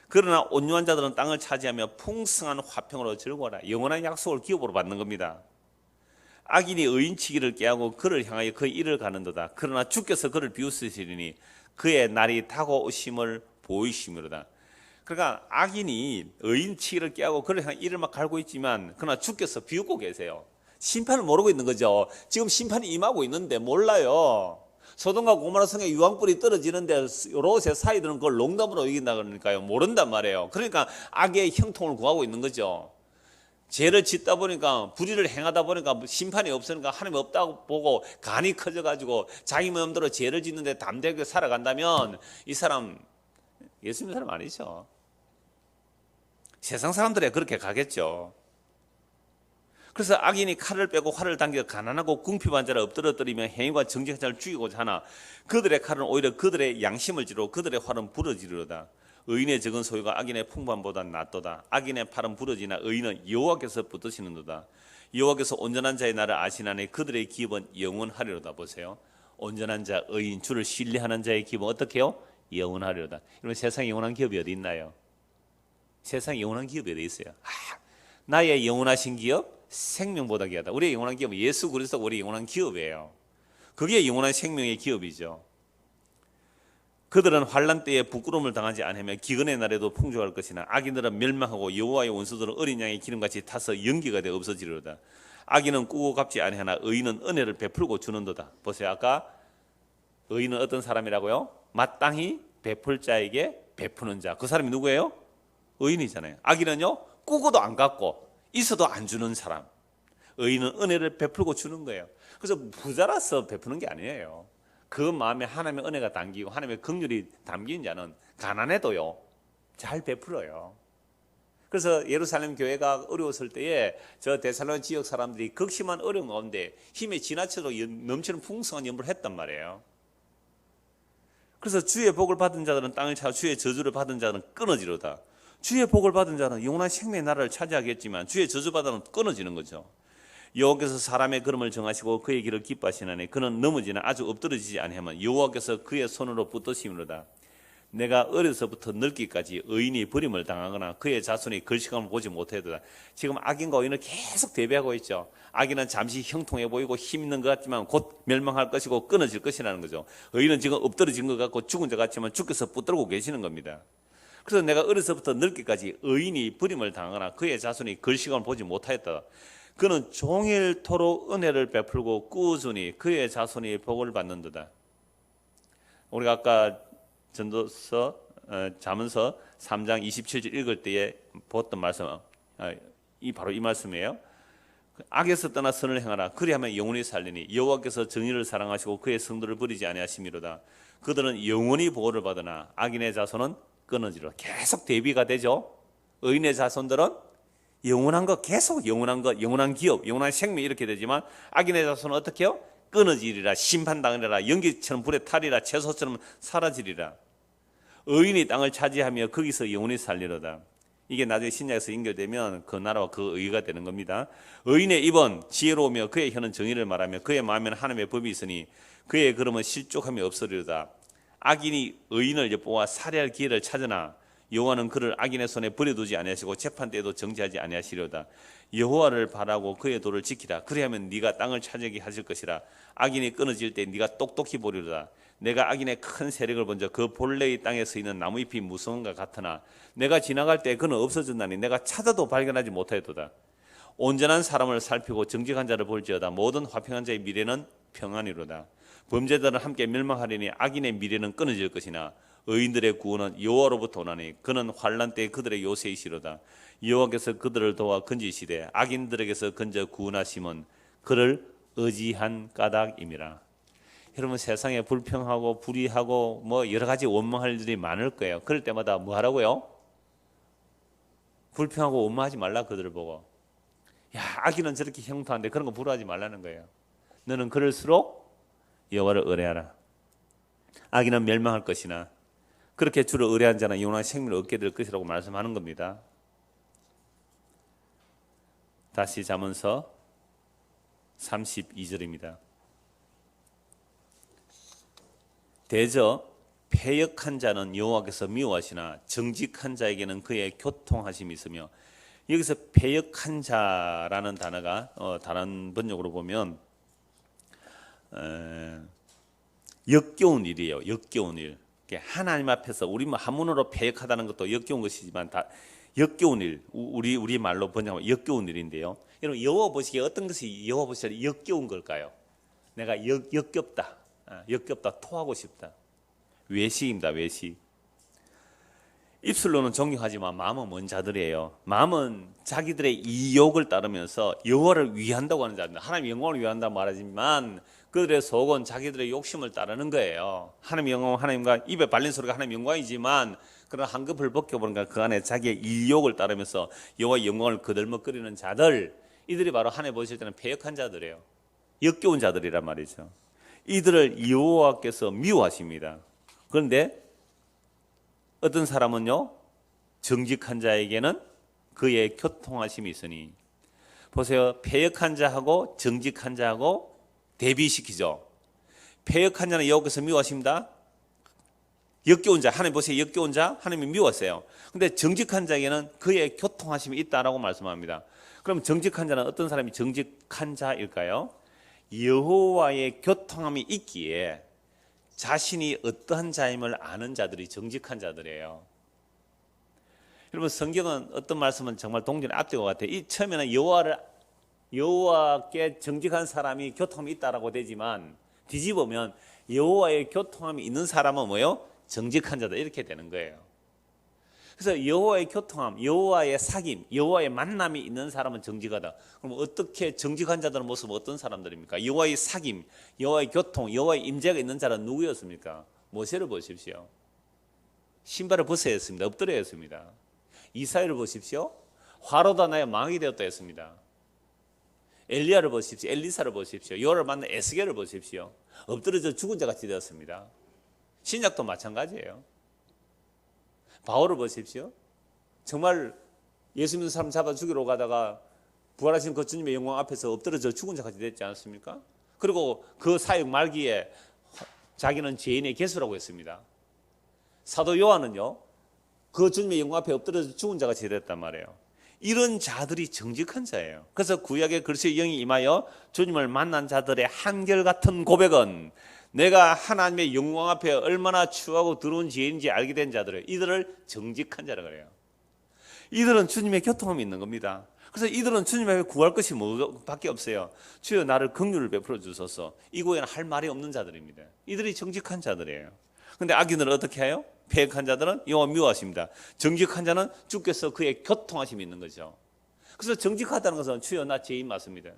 그러나 온유한 자들은 땅을 차지하며 풍성한 화평으로 즐거워라. 영원한 약속을 기업으로 받는 겁니다. 악인이 의인치기를 깨하고 그를 향하여 그의 일을 가는도다. 그러나 주께서 그를 비웃으시리니 그의 날이 다가오심을 보이심이로다. 그러니까 악인이 의인치기를 깨하고 그를 향해 일을 막 갈고 있지만 그러나 주께서 비웃고 계세요. 심판을 모르고 있는 거죠. 지금 심판이 임하고 있는데 몰라요. 소돔과 고모라 성에 유황불이 떨어지는데 롯의 사이들은 그걸 농담으로 이긴다 그러니까요. 모른단 말이에요. 그러니까 악의 형통을 구하고 있는 거죠. 죄를 짓다 보니까 불의를 행하다 보니까 심판이 없으니까 하나님이 없다고 보고 간이 커져가지고 자기 마음대로 죄를 짓는데 담대하게 살아간다면 이 사람 예수님 사람 아니죠. 세상 사람들이 그렇게 가겠죠. 그래서 악인이 칼을 빼고 활을 당겨 가난하고 궁핍한 자를 엎드러뜨리며 행위와 정직한 자를 죽이고자 하나 그들의 칼은 오히려 그들의 양심을 찌르고 그들의 활은 부러지리로다. 의인의 적은 소유가 악인의 풍부함보다 낫도다. 악인의 팔은 부러지나 의인은 여호와께서 붙드시는도다. 여호와께서 온전한 자의 날을 아시나니 그들의 기업은 영원하리로다. 보세요. 온전한 자, 의인, 주를 신뢰하는 자의 기업은 어떻게 해요? 영원하리로다. 여러분, 세상에 영원한 기업이 어디 있나요? 세상에 영원한 기업이 어디 있어요? 나의 영원하신 기업? 생명보다 귀하다. 우리의 영원한 기업은 예수 그리스도가 우리의 영원한 기업이에요. 그게 영원한 생명의 기업이죠. 그들은 환난 때에 부끄러움을 당하지 않으며 기근의 날에도 풍족할 것이나 악인들은 멸망하고 여호와의 원수들은 어린 양의 기름같이 타서 연기가 되어 없어지리로다. 악인은 꾸고 갚지 아니하나 의인은 은혜를 베풀고 주는도다. 보세요. 아까 의인은 어떤 사람이라고요? 마땅히 베풀 자에게 베푸는 자. 그 사람이 누구예요? 의인이잖아요. 악인은요? 꾸고도 안 갚고 있어도 안 주는 사람. 의인은 은혜를 베풀고 주는 거예요. 그래서 부자라서 베푸는 게 아니에요. 그 마음에 하나님의 은혜가 담기고 하나님의 긍휼이 담긴 자는 가난해도요 잘 베풀어요. 그래서 예루살렘 교회가 어려웠을 때에 저 데살로니가 지역 사람들이 극심한 어려움 가운데 힘에 지나쳐도 넘치는 풍성한 연부를 했단 말이에요. 그래서 주의 복을 받은 자들은 땅을 차 주의 저주를 받은 자는 끊어지로다. 주의 복을 받은 자는 영원한 생명의 나라를 차지하겠지만 주의 저주받은 자는 끊어지는 거죠. 여호와께서 사람의 걸음을 정하시고 그의 길을 기뻐하시나니 그는 넘어지나 아주 엎드러지지 아니하면 여호와께서 그의 손으로 붙드심이로다. 내가 어려서부터 늙기까지 의인이 버림을 당하거나 그의 자손이 걸식함을 보지 못하도다. 지금 악인과 의인을 계속 대비하고 있죠. 악인은 잠시 형통해 보이고 힘 있는 것 같지만 곧 멸망할 것이고 끊어질 것이라는 거죠. 의인은 지금 엎드러진 것 같고 죽은 자 같지만 주께서 붙들고 계시는 겁니다. 그래서 내가 어려서부터 늙기까지 의인이 버림을 당하거나 그의 자손이 걸식함을 보지 못하였다. 그는 종일토록 은혜를 베풀고 꾸준히 그의 자손이 복을 받는도다. 우리가 아까 전도서 잠언서 3장 27절 읽을 때에 보았던 말씀, 바로 이 말씀이에요. 악에서 떠나 선을 행하라. 그리하면 영원히 살리니 여호와께서 정의를 사랑하시고 그의 성도를 버리지 아니하심이로다. 그들은 영원히 보호를 받으나 악인의 자손은 끊어지리라. 계속 대비가 되죠. 의인의 자손들은 영원한 것, 계속 영원한 것, 영원한 기업, 영원한 생명 이렇게 되지만 악인의 자손은 어떻게 해요? 끊어지리라, 심판당하리라, 연기처럼 불에 타리라, 채소처럼 사라지리라. 의인이 땅을 차지하며 거기서 영원히 살리로다. 이게 나중에 신약에서 연결되면 그 나라와 그 의가 되는 겁니다. 의인의 입은 지혜로우며 그의 혀는 정의를 말하며 그의 마음에는 하나님의 법이 있으니 그의 걸음은 실족함이 없으리로다. 악인이 의인을 엿보아 살해할 기회를 찾으나 여호와는 그를 악인의 손에 버려두지 아니하시고 재판 때에도 정죄하지 아니하시려다. 여호와를 바라고 그의 도를 지키라. 그리하면 네가 땅을 차지하게 하실 것이라. 악인이 끊어질 때 네가 똑똑히 보리로다. 내가 악인의 큰 세력을 본저 그 본래의 땅에 서 있는 나무잎이 무성한 것 같으나 내가 지나갈 때 그는 없어졌나니 내가 찾아도 발견하지 못하였도다. 온전한 사람을 살피고 정직한 자를 볼지어다. 모든 화평한 자의 미래는 평안이로다. 범죄자들은 함께 멸망하리니 악인의 미래는 끊어질 것이나 의인들의 구원은 여호와로부터 오나니 그는 환난 때에 그들의 요새이시로다. 여호와께서 그들을 도와 건지시되 악인들에게서 건져 구원하심은 그를 의지한 까닭임이라. 여러분, 세상에 불평하고 불의하고 뭐 여러 가지 원망할 일이 많을 거예요. 그럴 때마다 뭐 하라고요? 불평하고 원망하지 말라. 그들을 보고, 야, 악인은 저렇게 형통한데 그런 거 부러워하지 말라는 거예요. 너는 그럴수록 여호와를 의뢰하라. 악인은 멸망할 것이나 그렇게 주를 의뢰한 자는 영원한 생명을 얻게 될 것이라고 말씀하는 겁니다. 다시 잠언서 32절입니다. 대저 패역한 자는 여호와께서 미워하시나 정직한 자에게는 그의 교통하심이 있으며, 여기서 패역한 자라는 단어가 다른 번역으로 보면 역겨운 일이에요. 역겨운 일. 하나님 앞에서 우리 한문으로 패역하다는 것도 역겨운 것이지만 다 역겨운 일, 우리 말로 번역하면 역겨운 일인데요. 여러분, 여호와 보시기에 어떤 것이 여호와 보시기에 역겨운 걸까요? 내가 역겹다, 역겹다, 토하고 싶다. 외식입니다. 외식. 입술로는 존경하지만 마음은 먼 자들이에요. 마음은 자기들의 이욕을 따르면서 여호와를 위한다고 하는 자입니다. 하나님 영광을 위한다 말하지만 그들의 속은 자기들의 욕심을 따르는 거예요. 하나님 영광, 하나님과 입에 발린 소리가 하나님 영광이지만 그런 한급을 벗겨보니까 그 안에 자기의 이욕을 따르면서 여호와의 영광을 거들먹거리는 자들, 이들이 바로 하나님 보실 때는 패역한 자들이에요. 역겨운 자들이란 말이죠. 이들을 여호와께서 미워하십니다. 그런데 어떤 사람은요, 정직한 자에게는 그의 교통하심이 있으니, 보세요. 패역한 자하고 정직한 자하고 대비시키죠. 패역한 자는 여호와께서 미워하십니다. 역겨운 자, 하나님 보세요. 역겨운 자, 하나님이 미웠어요. 근데 정직한 자에게는 그의 교통하심이 있다라고 말씀합니다. 그럼 정직한 자는 어떤 사람이 정직한 자일까요? 여호와의 교통함이 있기에 자신이 어떠한 자임을 아는 자들이 정직한 자들이에요. 여러분, 성경은 어떤 말씀은 정말 동전의 앞뒤가 같아요. 이 처음에는 여호와께 정직한 사람이 교통함이 있다라고 되지만 뒤집으면 여호와의 교통함이 있는 사람은 뭐예요? 정직한 자다, 이렇게 되는 거예요. 그래서 여호와의 교통함, 여호와의 사귐, 여호와의 만남이 있는 사람은 정직하다. 그럼 어떻게 정직한 자들의 모습은 어떤 사람들입니까? 여호와의 사귐, 여호와의 교통, 여호와의 임재가 있는 자는 누구였습니까? 모세를 보십시오. 신발을 벗어야 했습니다. 엎드려야 했습니다. 이사야를 보십시오. 화로다 나의 망이 되었다 했습니다. 엘리야를 보십시오. 엘리사를 보십시오. 요를 만난 에스겔을 보십시오. 엎드려져 죽은 자 같이 되었습니다. 신약도 마찬가지예요. 바울을 보십시오. 정말 예수 믿는 사람 잡아 죽이러 가다가 부활하신 그 주님의 영광 앞에서 엎드려져 죽은 자 같이 됐지 않습니까? 그리고 그 사역 말기에 자기는 죄인의 개수라고 했습니다. 사도 요한은요, 그 주님의 영광 앞에 엎드려져 죽은 자 같이 됐단 말이에요. 이런 자들이 정직한 자예요. 그래서 구약의 그리스도의 영이 임하여 주님을 만난 자들의 한결같은 고백은 내가 하나님의 영광 앞에 얼마나 추하고 더러운 죄인인지 알게 된 자들을, 이들을 정직한 자라 그래요. 이들은 주님의 교통함이 있는 겁니다. 그래서 이들은 주님 앞에 구할 것이 뭐밖에 없어요. 주여 나를 긍휼을 베풀어 주소서. 이 고에는 할 말이 없는 자들입니다. 이들이 정직한 자들이에요. 그런데 악인들은 어떻게 해요? 패역한 자들은 여호와 미워하십니다. 정직한 자는 주께서 그의 교통하심이 있는 거죠. 그래서 정직하다는 것은 주여 나 죄인 맞습니다.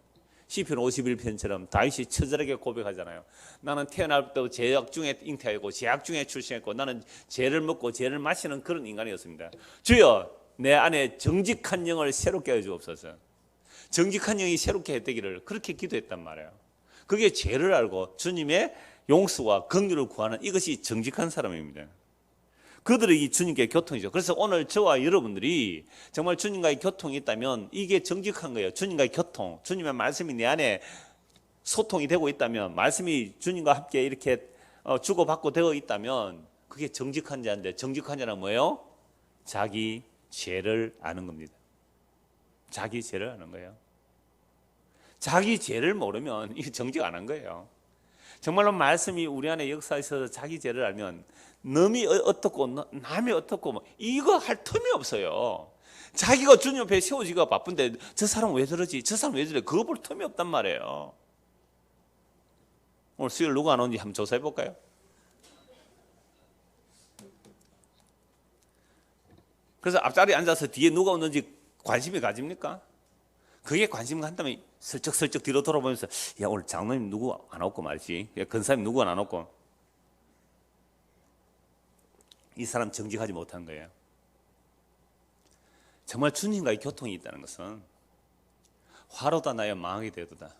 시편 51편처럼 다윗이 처절하게 고백하잖아요. 나는 태어날 때부터 죄악 중에 잉태하고 죄악 중에 출생했고 나는 죄를 먹고 죄를 마시는 그런 인간이었습니다. 주여 내 안에 정직한 영을 새롭게 해주옵소서. 정직한 영이 새롭게 되기를 그렇게 기도했단 말이에요. 그게 죄를 알고 주님의 용서와 긍휼을 구하는 이것이 정직한 사람입니다. 그들이 주님께 교통이죠. 그래서 오늘 저와 여러분들이 정말 주님과의 교통이 있다면 이게 정직한 거예요. 주님과의 교통, 주님의 말씀이 내 안에 소통이 되고 있다면, 말씀이 주님과 함께 이렇게 주고받고 되어 있다면 그게 정직한 자인데, 정직한 자는 뭐예요? 자기 죄를 아는 겁니다. 자기 죄를 아는 거예요. 자기 죄를 모르면 이게 정직 안 한 거예요. 정말로 말씀이 우리 안에 역사에서 자기 죄를 알면 남이 어떻고 남이 어떻고 이거 할 틈이 없어요. 자기가 주님 앞에 세워지기가 바쁜데 저 사람 왜 저러지? 저 사람 왜 저래? 그거 볼 틈이 없단 말이에요. 오늘 수요일 누가 안 오는지 한번 조사해 볼까요? 그래서 앞자리에 앉아서 뒤에 누가 오는지 관심이 가집니까? 그게 관심 간다면 슬쩍슬쩍 뒤로 돌아보면서 야 오늘 장로님 누구 안 왔고 말이지, 야 근사님 누구 안 왔고, 이 사람 정직하지 못한 거예요. 정말 주님과의 교통이 있다는 것은 화로다 나여 망하게 되도다.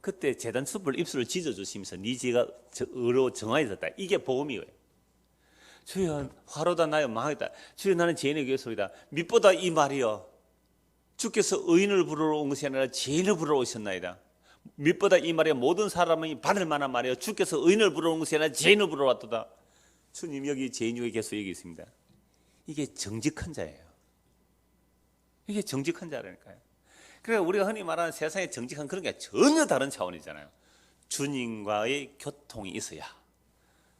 그때 제단 숯불 입술을 찢어주시면서 네 죄가 의로 정하여졌다. 이게 복음이에요. 주여 화로다 나여 망하겠다. 주여 나는 죄인의 교수이다. 밑보다 이 말이여 주께서 의인을 부르러 온 것이 아니라 죄인을 부르러 오셨나이다. 밑보다 이 말이여 모든 사람이 받을 만한 말이여 주께서 의인을 부르러 온 것이 아니라 죄인을 부르러 왔도다. 주님 여기 죄인 중에 계속 여기 있습니다. 이게 정직한 자예요. 이게 정직한 자라니까요. 그러니까 우리가 흔히 말하는 세상의 정직한 그런 게 전혀 다른 차원이잖아요. 주님과의 교통이 있어야,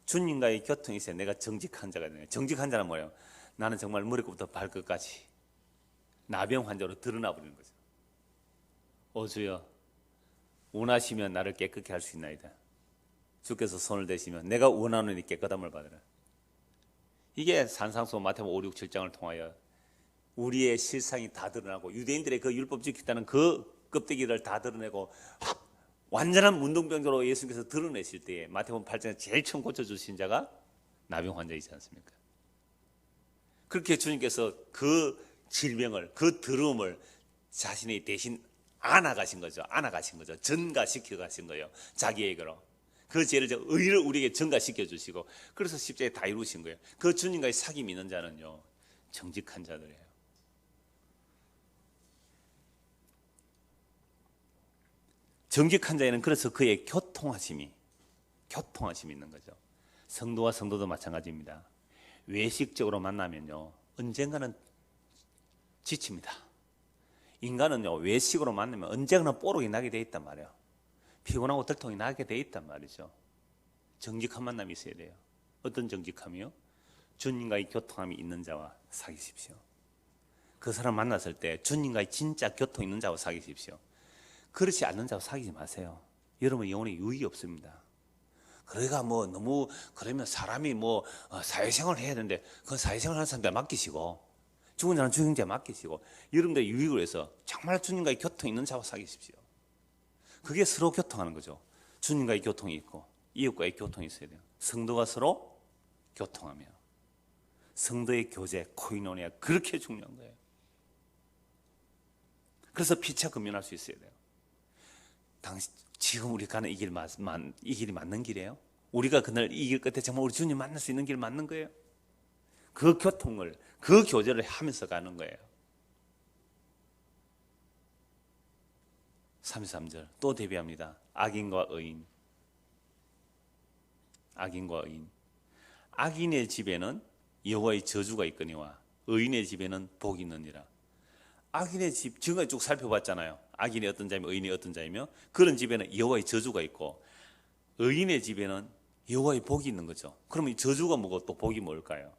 주님과의 교통이 있어야 내가 정직한 자가 되는 거예요. 정직한 자는 뭐예요? 나는 정말 머리끝부터 발끝까지 나병 환자로 드러나 버리는 거죠. 오 주여 원하시면 나를 깨끗게 할 수 있나이다. 주께서 손을 대시면 내가 원하노니 깨끗함을 받으라. 이게 산상수 마태복음 5, 6, 7장을 통하여 우리의 실상이 다 드러나고 유대인들의 그 율법 지켰다는 그 껍데기를 다 드러내고 완전한 문둥병자로 예수님께서 드러내실 때에 마태복음 8장에 제일 처음 고쳐주신 자가 나병 환자이지 않습니까? 그렇게 주님께서 그 질병을, 그 더러움을 자신이 대신 안아가신 거죠. 안아가신 거죠. 전가시켜 가신 거예요. 자기에게로. 그 죄를 의를 우리에게 전가시켜 주시고, 그래서 십자가에 다 이루신 거예요. 그 주님과의 사귐이 있는 자는요, 정직한 자들이에요. 정직한 자에는 그래서 그의 교통하심이 있는 거죠. 성도와 성도도 마찬가지입니다. 외식적으로 만나면요, 언젠가는 지칩니다. 인간은요, 외식으로 만나면 언젠가는 뽀록이 나게 돼 있단 말이에요. 피곤하고 들통이 나게 돼 있단 말이죠. 정직한 만남이 있어야 돼요. 어떤 정직함이요? 주님과의 교통함이 있는 자와 사귀십시오. 그 사람 만났을 때 주님과의 진짜 교통 있는 자와 사귀십시오. 그렇지 않는 자와 사귀지 마세요. 여러분 영혼에 유익이 없습니다. 그러니까 뭐 너무 그러면 사람이 뭐 사회생활을 해야 되는데 그 사회생활 하는 사람들 맡기시고, 죽은 자는 죽은 자 맡기시고, 여러분들의 유익을 위해서 정말 주님과의 교통 있는 자와 사귀십시오. 그게 서로 교통하는 거죠. 주님과의 교통이 있고 이웃과의 교통이 있어야 돼요. 성도가 서로 교통하며 성도의 교제, 코이노니아, 그렇게 중요한 거예요. 그래서 피차 금연할 수 있어야 돼요. 지금 우리 가는 이 길이 맞는 길이에요? 우리가 그날 이 길 끝에 정말 우리 주님 만날 수 있는 길 맞는 거예요? 그 교통을, 그 교제를 하면서 가는 거예요. 33절 또 대비합니다. 악인과 의인. 악인과 의인. 악인의 집에는 여호와의 저주가 있거니와 의인의 집에는 복이 있느니라. 악인의 집, 지금까지 쭉 살펴봤잖아요. 악인이 어떤 자이며 의인이 어떤 자이며, 그런 집에는 여호와의 저주가 있고 의인의 집에는 여호와의 복이 있는 거죠. 그러면 저주가 뭐고 또 복이 뭘까요?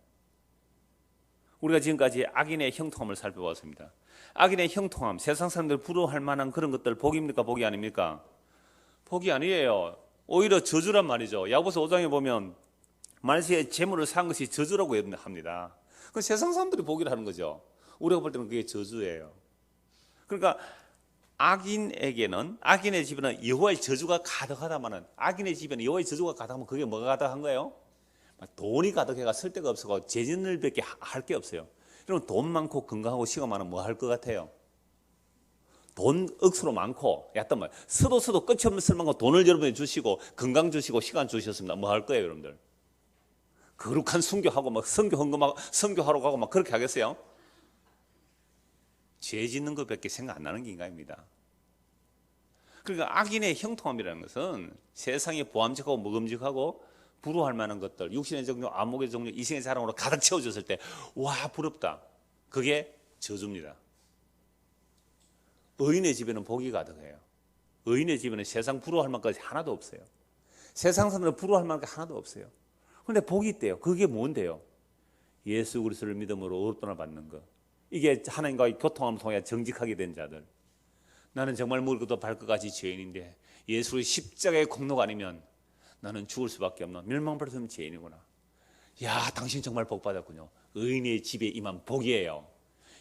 우리가 지금까지 악인의 형통함을 살펴봤습니다. 악인의 형통함, 세상 사람들 부러워할 만한 그런 것들 복입니까? 복이 아닙니까? 복이 아니에요. 오히려 저주란 말이죠. 야고보서 5장에 보면 만세의 재물을 산 것이 저주라고 합니다. 그 세상 사람들이 복이라 하는 거죠. 우리가 볼 때는 그게 저주예요. 그러니까 악인에게는, 악인의 집에는 여호와의 저주가 가득하다마는, 악인의 집에는 여호와의 저주가 가득하면 그게 뭐가 가득한 거예요? 돈이 가득해가 쓸 데가 없어서 재진을 밖에 할 게 없어요. 여러분 돈 많고 건강하고 시간 많으면 뭐 할 것 같아요? 돈 억수로 많고, 약간 말 서도 끝이 없는 쓸만큼 돈을 여러분이 주시고 건강 주시고 시간 주셨습니다. 뭐 할 거예요, 여러분들? 거룩한 순교하고 막 선교 헌금하고 선교하러 가고 막 그렇게 하겠어요? 죄 짓는 것밖에 생각 안 나는 게 인간입니다. 그러니까 악인의 형통함이라는 것은 세상에 보암직하고 먹음직하고 부러워할 만한 것들, 육신의 정욕, 안목의 정욕, 이생의 사랑으로 가득 채워졌을 때 와 부럽다. 그게 저주입니다. 의인의 집에는 복이 가득해요. 의인의 집에는 세상 부러워할 만한 것이 하나도 없어요. 세상 사람들은 부러워할 만한 게 하나도 없어요. 그런데 복이 있대요. 그게 뭔데요? 예수 그리스도를 믿음으로 의롭다함을 받는 것. 이게 하나님과의 교통함을 통해 정직하게 된 자들. 나는 정말 무릎도 발끝까지 죄인인데 예수의 십자가의 공로가 아니면 나는 죽을 수밖에 없는 멸망받을 수 없는 죄인이구나. 야, 당신 정말 복 받았군요. 의인의 집에 임한 복이에요.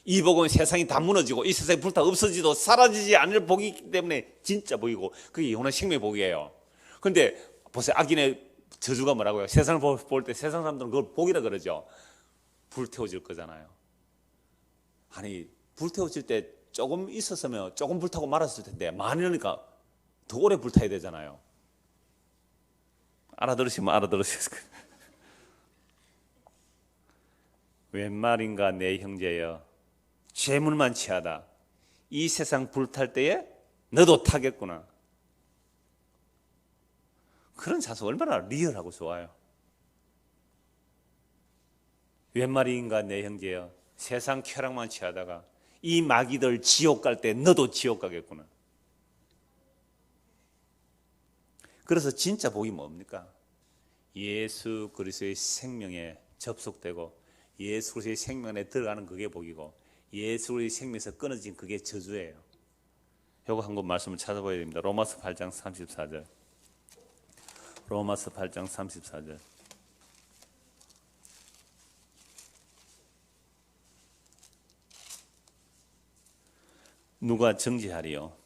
이 복은 세상이 다 무너지고 이 세상이 불타 없어지도 사라지지 않을 복이기 때문에 진짜 복이고, 그게 영원한 생명의 복이에요. 그런데 보세요. 악인의 저주가 뭐라고요? 세상을 볼 때 세상 사람들은 그걸 복이라 그러죠. 불태워질 거잖아요. 아니, 불태워질 때 조금 있었으면 조금 불타고 말았을 텐데 많으니까 더 오래 불타야 되잖아요. 알아들으시면 알아들으셨을 거예요. 웬 말인가 내 형제여, 재물만 취하다 이 세상 불탈 때에 너도 타겠구나. 그런 자수 얼마나 리얼하고 좋아요. 웬 말인가 내 형제여, 세상 쾌락만 취하다가 이 마귀들 지옥 갈 때 너도 지옥 가겠구나. 그래서 진짜 복이 뭡니까? 예수 그리스도의 생명에 접속되고 예수 그리스도의 생명 안에 들어가는 그게 복이고, 예수 그리스도의 생명에서 끊어진 그게 저주예요. 요거 한 번 말씀을 찾아봐야 됩니다. 로마서 8장 34절. 로마서 8장 34절. 누가 정죄하리요?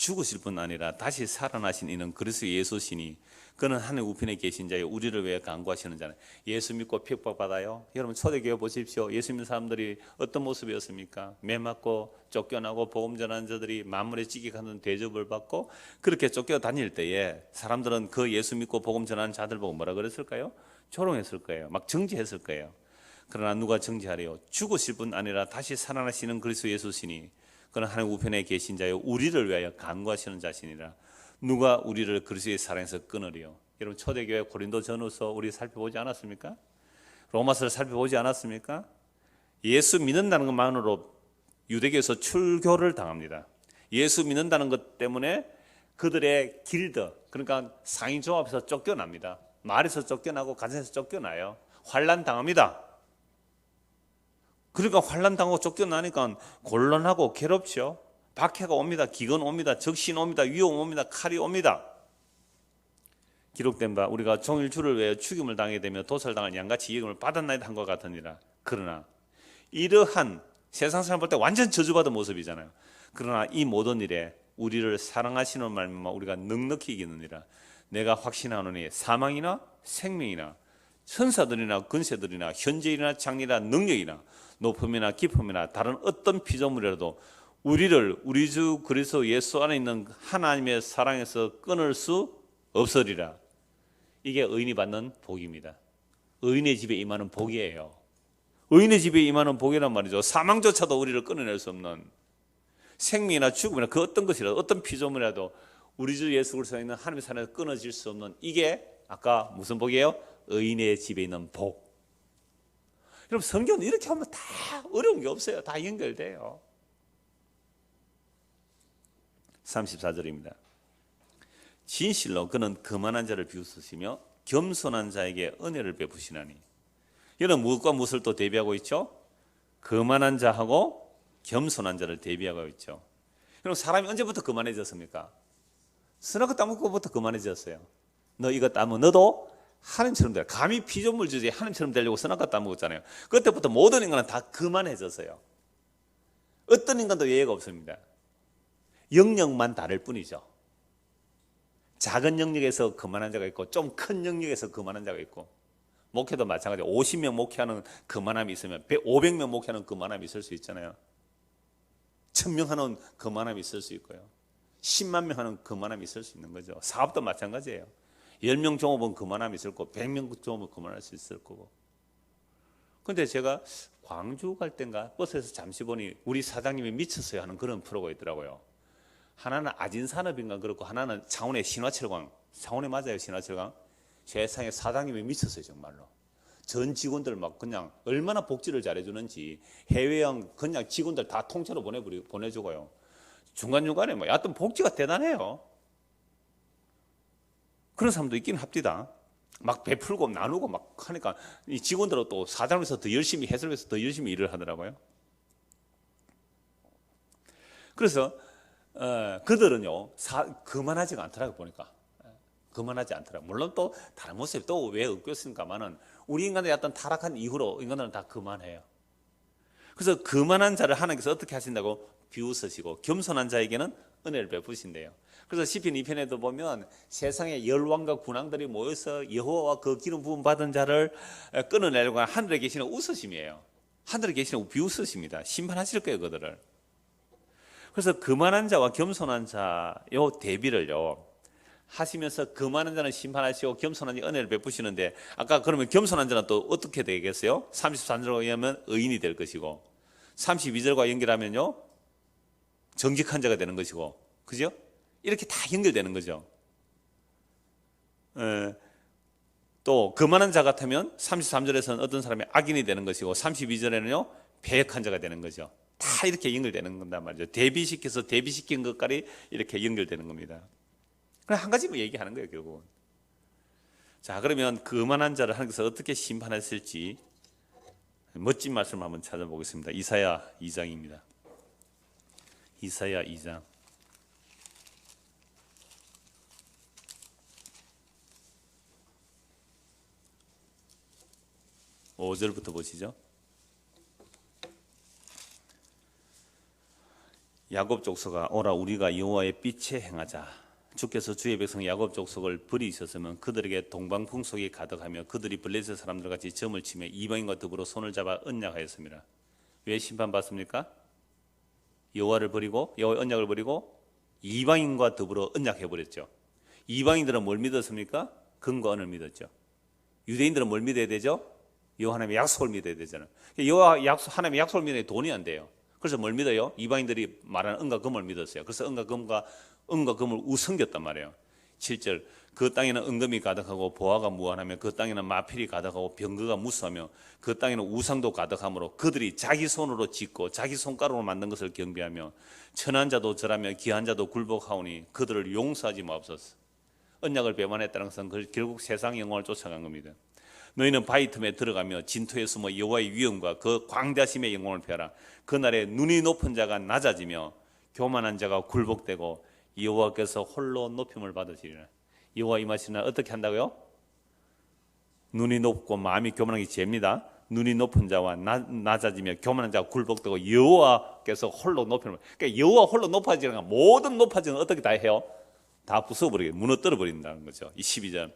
죽으실 뿐 아니라 다시 살아나신 이는 그리스도 예수시니 그는 하늘 우편에 계신 자여 우리를 위해 간구하시는 자는. 예수 믿고 핍박받아요. 여러분 초대교회 보십시오. 예수 믿는 사람들이 어떤 모습이었습니까? 매 맞고 쫓겨나고 복음 전하는 자들이 만물에 찌개하는 대접을 받고 그렇게 쫓겨다닐 때에 사람들은 그 예수 믿고 복음 전하는 자들 보고 뭐라 그랬을까요? 조롱했을 거예요. 막 정죄했을 거예요. 그러나 누가 정죄하래요? 죽으실 뿐 아니라 다시 살아나시는 그리스도 예수시니 그는 하늘 우편에 계신 자여 우리를 위하여 간구하시는 자시니라. 누가 우리를 그리스도의 사랑에서 끊으리요? 여러분 초대교회 고린도전후서 우리 살펴보지 않았습니까? 로마서를 살펴보지 않았습니까? 예수 믿는다는 것만으로 유대교에서 출교를 당합니다. 예수 믿는다는 것 때문에 그들의 길드, 그러니까 상인조합에서 쫓겨납니다. 말에서 쫓겨나고 가정에서 쫓겨나요. 환난 당합니다. 그러니까 환난 당하고 쫓겨나니까 곤란하고 괴롭죠. 박해가 옵니다. 기근 옵니다. 적신 옵니다. 위험 옵니다. 칼이 옵니다. 기록된 바 우리가 종일 주를 위해 죽임을 당하게 되며 도살당한 양같이 예금을 받았나이다 한 것 같으니라. 그러나 이러한 세상 사람 볼 때 완전 저주받은 모습이잖아요. 그러나 이 모든 일에 우리를 사랑하시는 말미암아 우리가 넉넉히 이기느니라. 내가 확신하노니 사망이나 생명이나 천사들이나 근세들이나 현재이나 장래나 능력이나 높음이나 깊음이나 다른 어떤 피조물이라도 우리를 우리 주 그리스도 예수 안에 있는 하나님의 사랑에서 끊을 수 없으리라. 이게 의인이 받는 복입니다. 의인의 집에 임하는 복이에요. 의인의 집에 임하는 복이란 말이죠. 사망조차도 우리를 끊어낼 수 없는, 생명이나 죽음이나 그 어떤 것이라도 어떤 피조물이라도 우리 주 예수 그리스도에 있는 하나님의 사랑에서 끊어질 수 없는, 이게 아까 무슨 복이에요? 의인의 집에 있는 복. 여러분 성경은 이렇게 하면 다 어려운 게 없어요. 다 연결돼요. 34절입니다. 진실로 그는 거만한 자를 비웃으시며 겸손한 자에게 은혜를 베푸시나니. 이는 무엇과 무엇을 또 대비하고 있죠? 거만한 자하고 겸손한 자를 대비하고 있죠. 여러분 사람이 언제부터 거만해졌습니까? 스나크 따먹고부터 거만해졌어요. 너 이거 따면 너도 하나님처럼 돼. 감히 피조물 주제에 하나님처럼 되려고 스나크 따먹었잖아요. 그때부터 모든 인간은 다 거만해졌어요. 어떤 인간도 예외가 없습니다. 영역만 다를 뿐이죠. 작은 영역에서 거만한 자가 있고 좀 큰 영역에서 거만한 자가 있고, 목회도 마찬가지예요. 50명 목회하는 거만함이 있으면 500명 목회하는 거만함이 있을 수 있잖아요. 1000명 하는 거만함이 있을 수 있고요. 10만 명 하는 거만함이 있을 수 있는 거죠. 사업도 마찬가지예요. 10명 종업은 거만함이 있을 거고 100명 종업은 거만할 수 있을 거고. 그런데 제가 광주 갈 땐가 버스에서 잠시 보니 우리 사장님이 미쳤어요 하는 그런 프로가 있더라고요. 하나는 아진산업인가 그렇고 하나는 창원의 신화철강. 창원에 맞아요, 신화철강. 세상에 사장님이 미쳤어요 정말로. 전 직원들 막 그냥 얼마나 복지를 잘해주는지 해외여행 그냥 직원들 다 통째로 보내주고요. 중간중간에 뭐 여하튼 복지가 대단해요. 그런 사람도 있긴 합디다. 막 베풀고 나누고 막 하니까 이 직원들은 또 사장님에서 더 열심히 해설해서 더 열심히 일을 하더라고요. 그래서 그들은요 그만하지가 않더라고요. 보니까 그만하지 않더라고요. 물론 또 다른 모습이 또 왜 없겠습니까만은 우리 인간들이 어떤 타락한 이후로 인간들은 다 그만해요. 그래서 그만한 자를 하나님께서 어떻게 하신다고? 비웃으시고 겸손한 자에게는 은혜를 베푸신대요. 그래서 시편 2편에도 보면 세상의 열왕과 군왕들이 모여서 여호와와 그 기름 부음 받은 자를 끊어내려고 하늘에 계시는 웃으심이에요. 하늘에 계시는 비웃으십니다. 심판하실 거예요 그들을. 그래서 거만한 자와 겸손한 자 요 대비를요 하시면서 거만한 자는 심판하시고 겸손한 자 은혜를 베푸시는데, 아까 그러면 겸손한 자는 또 어떻게 되겠어요? 33절과 의하면 의인이 될 것이고 32절과 연결하면요 정직한 자가 되는 것이고, 그죠? 이렇게 다 연결되는 거죠. 또 거만한 자 같으면 33절에서는 어떤 사람이 악인이 되는 것이고 32절에는요 배역한 자가 되는 거죠. 다 이렇게 연결되는 건단 말이죠. 대비시켜서 대비시킨 것까지 이렇게 연결되는 겁니다. 그냥 한 가지만 얘기하는 거예요 결국은. 자, 그러면 거만한 자를 하나님께서 어떻게 심판하실지 멋진 말씀을 한번 찾아보겠습니다. 이사야 2장입니다. 이사야 2장 5절부터 보시죠. 야곱 족속아 오라 우리가 여호와의 빛에 행하자. 주께서 주의 백성 야곱 족속을 버리셨으면 그들에게 동방풍속이 가득하며 그들이 블레셋 사람들 같이 점을 치며 이방인과 더불어 손을 잡아 언약하였습니다. 왜 심판받습니까? 여호와를 버리고 여호와의 언약을 버리고 이방인과 더불어 언약해 버렸죠. 이방인들은 뭘 믿었습니까? 금과 은을 믿었죠. 유대인들은 뭘 믿어야 되죠? 여호와 하나님의 약속을 믿어야 되잖아요. 여호와 약속 하나님의 약속을 믿어야 돈이 안 돼요. 그래서 뭘 믿어요? 이방인들이 말하는 은과 금을 믿었어요. 그래서 은과 금을 우성겼단 말이에요. 7절 그 땅에는 은금이 가득하고 보화가 무한하며 그 땅에는 마필이 가득하고 병거가 무수하며 그 땅에는 우상도 가득하므로 그들이 자기 손으로 짓고 자기 손가락으로 만든 것을 경배하며 천한 자도 절하며 귀한 자도 굴복하오니 그들을 용서하지 마옵소서. 언약을 배반했다는 것은 결국 세상 영광을 쫓아간 겁니다. 너희는 바위 틈에 들어가며 진토에 숨어 여호와의 위엄과 그 광대하심의 영광을 펴라. 그날에 눈이 높은 자가 낮아지며 교만한 자가 굴복되고 여호와께서 홀로 높임을 받으시리라. 여호와 임하시는 날 어떻게 한다고요? 눈이 높고 마음이 교만한 게 죄입니다. 눈이 높은 자와 낮아지며 교만한 자가 굴복되고 여호와께서 홀로 높임을. 그러니까 여호와 홀로 높아지는 건 모든 높아지는 어떻게 다 해요? 다 부숴버리게 무너뜨려 버린다는 거죠. 이 12절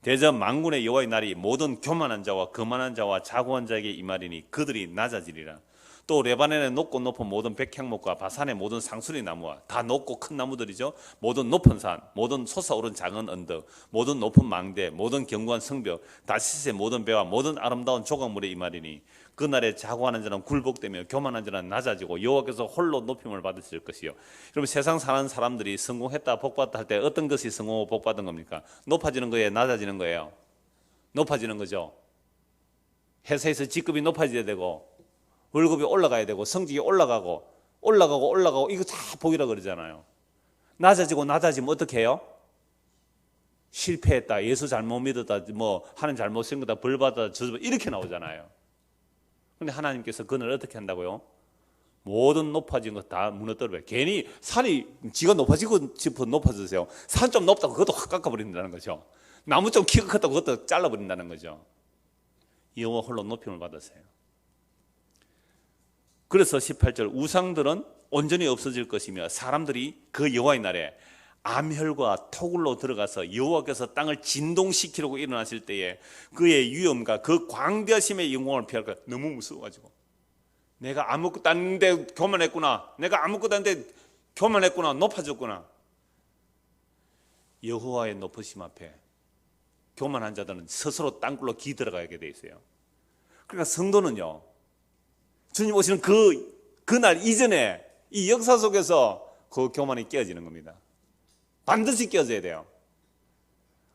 대전 만군의 여호와의 날이 모든 교만한 자와 거만한 자와 자고한 자에게 임하리니 그들이 낮아지리라. 또 레바논의 높고 높은 모든 백향목과 바산의 모든 상수리 나무와 다 높고 큰 나무들이죠. 모든 높은 산, 모든 솟아오른 작은 언덕, 모든 높은 망대, 모든 견고한 성벽, 다시스의 모든 배와 모든 아름다운 조각물에 임하리니 그날에 자고하는 자는 굴복되며 교만한 자는 낮아지고 여호와께서 홀로 높임을 받으실 것이요. 여러분 세상 사는 사람들이 성공했다 복받다 할 때 어떤 것이 성공하고 복받은 겁니까? 높아지는 거예요? 낮아지는 거예요? 높아지는 거죠. 회사에서 직급이 높아져야 되고 월급이 올라가야 되고 성직이 올라가고 이거 다 복이라 그러잖아요. 낮아지면 어떻게 해요? 실패했다, 예수 잘못 믿었다, 뭐 하나님 잘못 쓴 거다, 벌 받았다, 저주받았다 이렇게 나오잖아요. 그런데 하나님께서 그날 어떻게 한다고요? 모든 높아진 거 다 무너뜨려요. 괜히 산이 지가 높아지고 싶어 높아지세요. 산 좀 높다고 그것도 확 깎아버린다는 거죠. 나무 좀 키가 컸다고 그것도 잘라버린다는 거죠. 여호와 홀로 높임을 받으세요. 그래서 18절 우상들은 온전히 없어질 것이며 사람들이 그 여호와의 날에 암혈과 토굴로 들어가서 여호와께서 땅을 진동시키려고 일어나실 때에 그의 위엄과 그 광대하심의 영광을 피할 거야. 너무 무서워가지고 내가 아무것도 아닌데 교만했구나, 내가 아무것도 아닌데 교만했구나, 높아졌구나. 여호와의 높으심 앞에 교만한 자들은 스스로 땅굴로 기 들어가게 돼 있어요. 그러니까 성도는요 주님 오시는 그날 이전에 이 역사 속에서 그 교만이 깨어지는 겁니다. 반드시 깨어져야 돼요.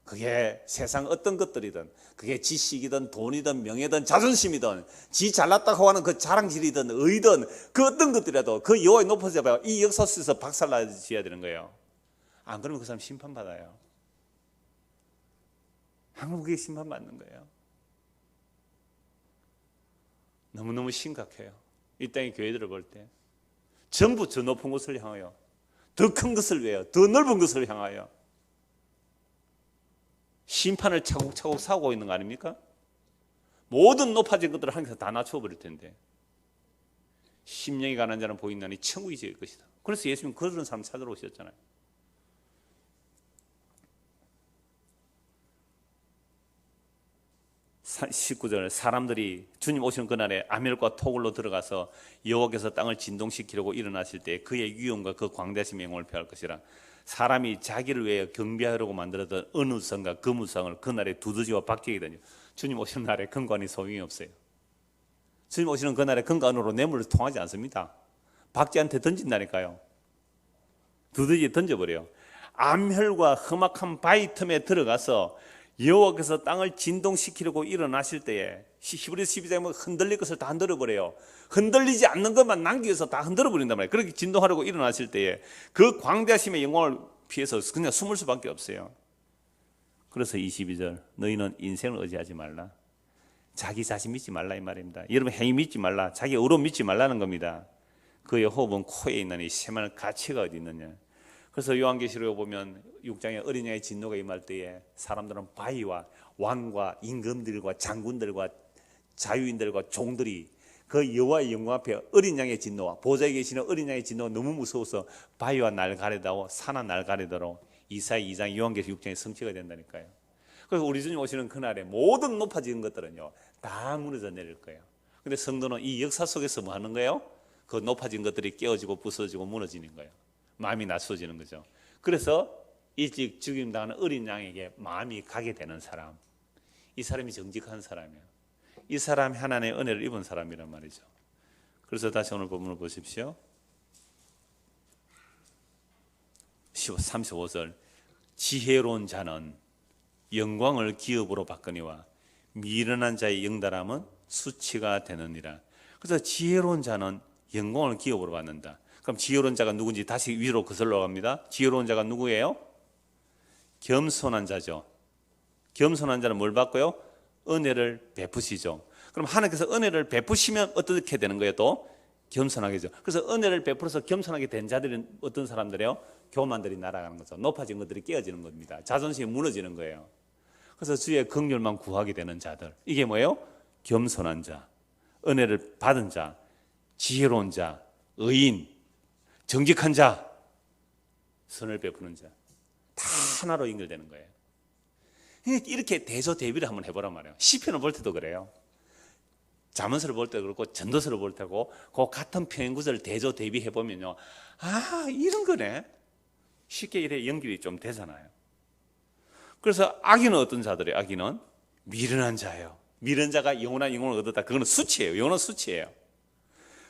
그게 세상 어떤 것들이든, 그게 지식이든 돈이든 명예든 자존심이든, 지 잘났다고 하는 그 자랑질이든 의든 그 어떤 것들이라도 그 여호와의 높아져야 이 역사 속에서 박살나져야 되는 거예요. 안 그러면 그 사람 심판받아요. 한국에 심판받는 거예요. 너무너무 심각해요. 이 땅의 교회들을 볼 때 전부 저 높은 곳을 향하여, 더 큰 것을 위하여, 더 넓은 것을 향하여 심판을 차곡차곡 사고 있는 거 아닙니까? 모든 높아진 것들을 하나님께서 다 낮춰버릴 텐데 심령이 가난 자는 보인다니 천국이 질 것이다. 그래서 예수님 그런 사람 찾으러 오셨잖아요. 사 19절 사람들이 주님 오시는 그날에 암혈과 토굴로 들어가서 여호와께서 땅을 진동시키려고 일어나실 때 그의 위엄과 그 광대하심의 영광을 표할 것이라. 사람이 자기를 위해 경배하려고 만들었던 은우상과 금우상을 그날에 두더지와 박쥐에게 던져. 주님 오시는 날에 금관이 소용이 없어요. 주님 오시는 그날에 금관으로 뇌물을 통하지 않습니다. 박쥐한테 던진다니까요. 두더지에 던져버려요. 암혈과 험악한 바위 틈에 들어가서 여호와께서 땅을 진동시키려고 일어나실 때에 히브리서 12장에 보면 흔들릴 것을 다 흔들어버려요. 흔들리지 않는 것만 남기면서 다 흔들어버린단 말이에요. 그렇게 진동하려고 일어나실 때에 그 광대하심의 영광을 피해서 그냥 숨을 수밖에 없어요. 그래서 22절 너희는 인생을 의지하지 말라. 자기 자신 믿지 말라 이 말입니다. 여러분 행위 믿지 말라. 자기 의로움 믿지 말라는 겁니다. 그의 호흡은 코에 있나니 세만할 가치가 어디 있느냐. 그래서 요한계시록에 보면 6장에 어린 양의 진노가 임할 때에 사람들은 바위와 왕과 임금들과 장군들과 자유인들과 종들이 그 여호와의 영광 앞에 어린 양의 진노와 보좌에 계시는 어린 양의 진노가 너무 무서워서 바위와 날 가리다고 산과 날 가리도록 이사야 2장 요한계시록 6장의 성취가 된다니까요. 그래서 우리 주님 오시는 그날에 모든 높아진 것들은요 다 무너져 내릴 거예요. 근데 성도는 이 역사 속에서 뭐 하는 거예요? 그 높아진 것들이 깨어지고 부서지고 무너지는 거예요. 마음이 낮춰지는 거죠. 그래서 일찍 죽임당하는 어린 양에게 마음이 가게 되는 사람, 이 사람이 정직한 사람이에요. 이 사람이 하나님의 은혜를 입은 사람이란 말이죠. 그래서 다시 오늘 본문을 보십시오. 35절 지혜로운 자는 영광을 기업으로 바꾸니와 미련한 자의 영달함은 수치가 되느니라. 그래서 지혜로운 자는 영광을 기업으로 받는다. 그럼 지혜로운 자가 누군지 다시 위로 거슬러 갑니다. 지혜로운 자가 누구예요? 겸손한 자죠. 겸손한 자는 뭘 받고요? 은혜를 베푸시죠. 그럼 하나님께서 은혜를 베푸시면 어떻게 되는 거예요? 또 겸손하게죠. 그래서 은혜를 베풀어서 겸손하게 된 자들은 어떤 사람들이에요? 교만들이 날아가는 거죠. 높아진 것들이 깨어지는 겁니다. 자존심이 무너지는 거예요. 그래서 주의 긍휼만 구하게 되는 자들, 이게 뭐예요? 겸손한 자, 은혜를 받은 자, 지혜로운 자, 의인, 정직한 자, 선을 베푸는 자, 다 하나로 연결되는 거예요. 이렇게 대조 대비를 한번 해보란 말이에요. 시편을 볼 때도 그래요. 잠언서를 볼 때도 그렇고 전도서를 볼 때고 그 같은 표현 구절을 대조 대비해 보면요, 아 이런 거네. 쉽게 이래 연결이 좀 되잖아요. 그래서 악인은 어떤 자들이에요? 악인은 미련한 자예요. 미련한 자가 영원한 영혼을 얻었다. 그거는 수치예요. 영혼은 수치예요.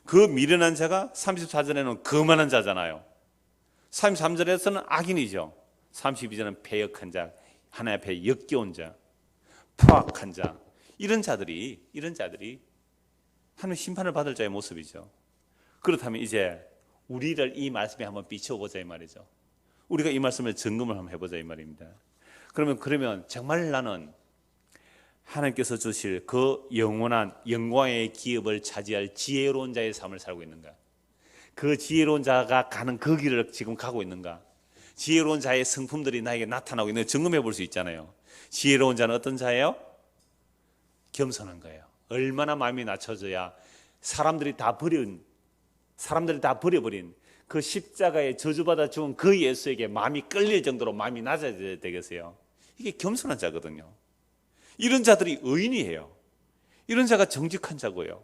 그 미련한 자가 34절에는 거만한 자잖아요. 33절에서는 악인이죠. 32절은 패역한 자, 하나님 앞에 역겨운 자, 포악한 자, 이런 자들이 하나님 심판을 받을 자의 모습이죠. 그렇다면 이제 우리를 이 말씀에 한번 비춰보자 이 말이죠. 우리가 이 말씀을 점검을 한번 해보자 이 말입니다. 그러면 정말 나는 하나님께서 주실 그 영원한 영광의 기업을 차지할 지혜로운 자의 삶을 살고 있는가? 그 지혜로운 자가 가는 그 길을 지금 가고 있는가? 지혜로운 자의 성품들이 나에게 나타나고 있는 걸 점검해 볼 수 있잖아요. 지혜로운 자는 어떤 자예요? 겸손한 거예요. 얼마나 마음이 낮춰져야 사람들이 다 버려버린 그 십자가에 저주받아 죽은 그 예수에게 마음이 끌릴 정도로 마음이 낮아져야 되겠어요. 이게 겸손한 자거든요. 이런 자들이 의인이에요. 이런 자가 정직한 자고요.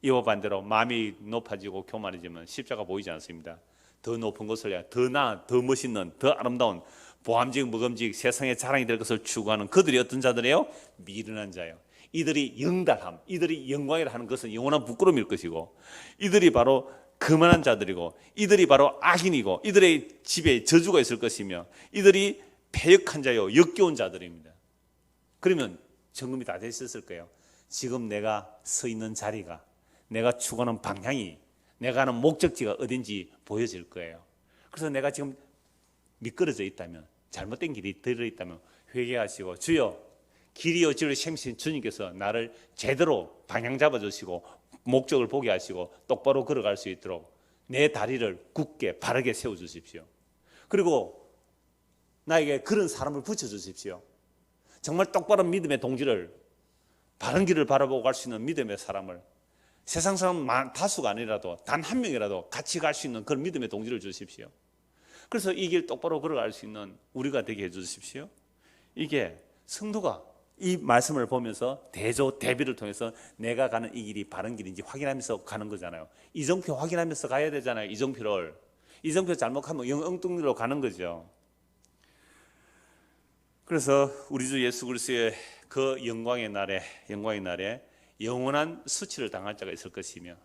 이와 반대로 마음이 높아지고 교만해지면 십자가 보이지 않습니다. 더 높은 것을 해야 더 나은, 더 멋있는, 더 아름다운 보암직, 먹음직, 세상의 자랑이 될 것을 추구하는 그들이 어떤 자들이에요? 미련한 자예요. 이들이 영달함, 이들이 영광이라 하는 것은 영원한 부끄러움일 것이고, 이들이 바로 거만한 자들이고, 이들이 바로 악인이고, 이들의 집에 저주가 있을 것이며, 이들이 패역한 자요, 역겨운 자들입니다. 그러면 점검이 다 됐었을 거예요. 지금 내가 서 있는 자리가, 내가 추구하는 방향이, 내가 하는 목적지가 어딘지 보여질 거예요. 그래서 내가 지금 미끄러져 있다면, 잘못된 길이 들어있다면 회개하시고, 주여 길이요 진리요 생신 주님께서 나를 제대로 방향 잡아주시고 목적을 보게 하시고 똑바로 걸어갈 수 있도록 내 다리를 굳게 바르게 세워주십시오. 그리고 나에게 그런 사람을 붙여주십시오. 정말 똑바른 믿음의 동지를, 바른 길을 바라보고 갈 수 있는 믿음의 사람을, 세상 사람 다수가 아니라도 단 한 명이라도 같이 갈 수 있는 그런 믿음의 동지를 주십시오. 그래서 이 길 똑바로 걸어갈 수 있는 우리가 되게 해주십시오. 이게 성도가 이 말씀을 보면서 대조 대비를 통해서 내가 가는 이 길이 바른 길인지 확인하면서 가는 거잖아요. 이정표 확인하면서 가야 되잖아요. 이정표 잘못하면 엉뚱리로 가는 거죠. 그래서 우리 주 예수 그리스도의 그 영광의 날에 영원한 수치를 당할 자가 있을 것이며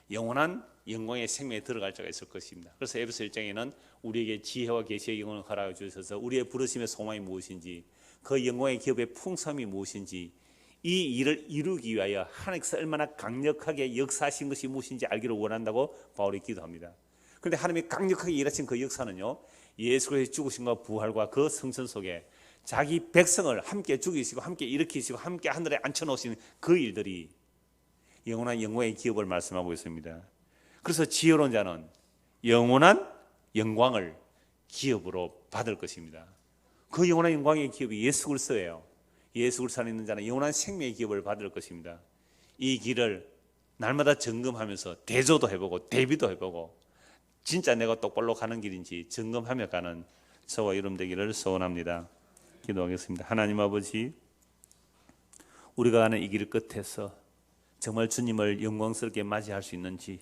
영원한 영광의 생명에 들어갈 자가 있을 것입니다. 그래서 에베소 1장에는 우리에게 지혜와 계시의 영혼을 허락해 주셔서 우리의 부르심의 소망이 무엇인지, 그 영광의 기업의 풍성함이 무엇인지, 이 일을 이루기 위하여 하나님께서 얼마나 강력하게 역사하신 것이 무엇인지 알기를 원한다고 바울이 기도합니다. 그런데 하나님이 강력하게 일하신 그 역사는요, 예수 그리스도의 죽으심과 부활과 그 성천 속에 자기 백성을 함께 죽이시고 함께 일으키시고 함께 하늘에 앉혀놓으신 그 일들이 영원한 영광의 기업을 말씀하고 있습니다. 그래서 지혜로운 자는 영원한 영광을 기업으로 받을 것입니다. 그 영원한 영광의 기업이 예수 그리스도예요. 예수 그리스도 안에 있는 자는 영원한 생명의 기업을 받을 것입니다. 이 길을 날마다 점검하면서 대조도 해보고 대비도 해보고 진짜 내가 똑바로 가는 길인지 점검하며 가는 저와 여러분 되기를 소원합니다. 기도하겠습니다. 하나님 아버지, 우리가 가는 이 길 끝에서 정말 주님을 영광스럽게 맞이할 수 있는지,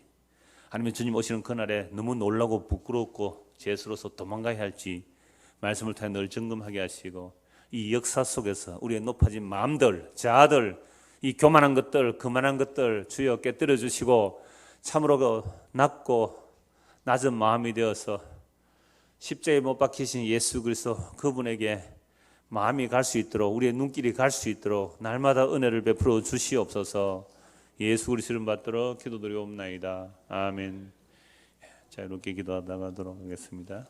아니면 주님 오시는 그날에 너무 놀라고 부끄럽고 죄스러워서 도망가야 할지 말씀을 통해 늘 점검하게 하시고, 이 역사 속에서 우리의 높아진 마음들, 자아들, 이 교만한 것들, 그만한 것들 주여 깨뜨려 주시고 참으로 그 낮고 낮은 마음이 되어서 십자가에 못 박히신 예수 그리스도 그분에게 마음이 갈 수 있도록, 우리의 눈길이 갈 수 있도록 날마다 은혜를 베풀어 주시옵소서. 예수 그리스도를 받들어 기도드리옵나이다. 아멘. 자, 이렇게 기도하다가 돌아가겠습니다.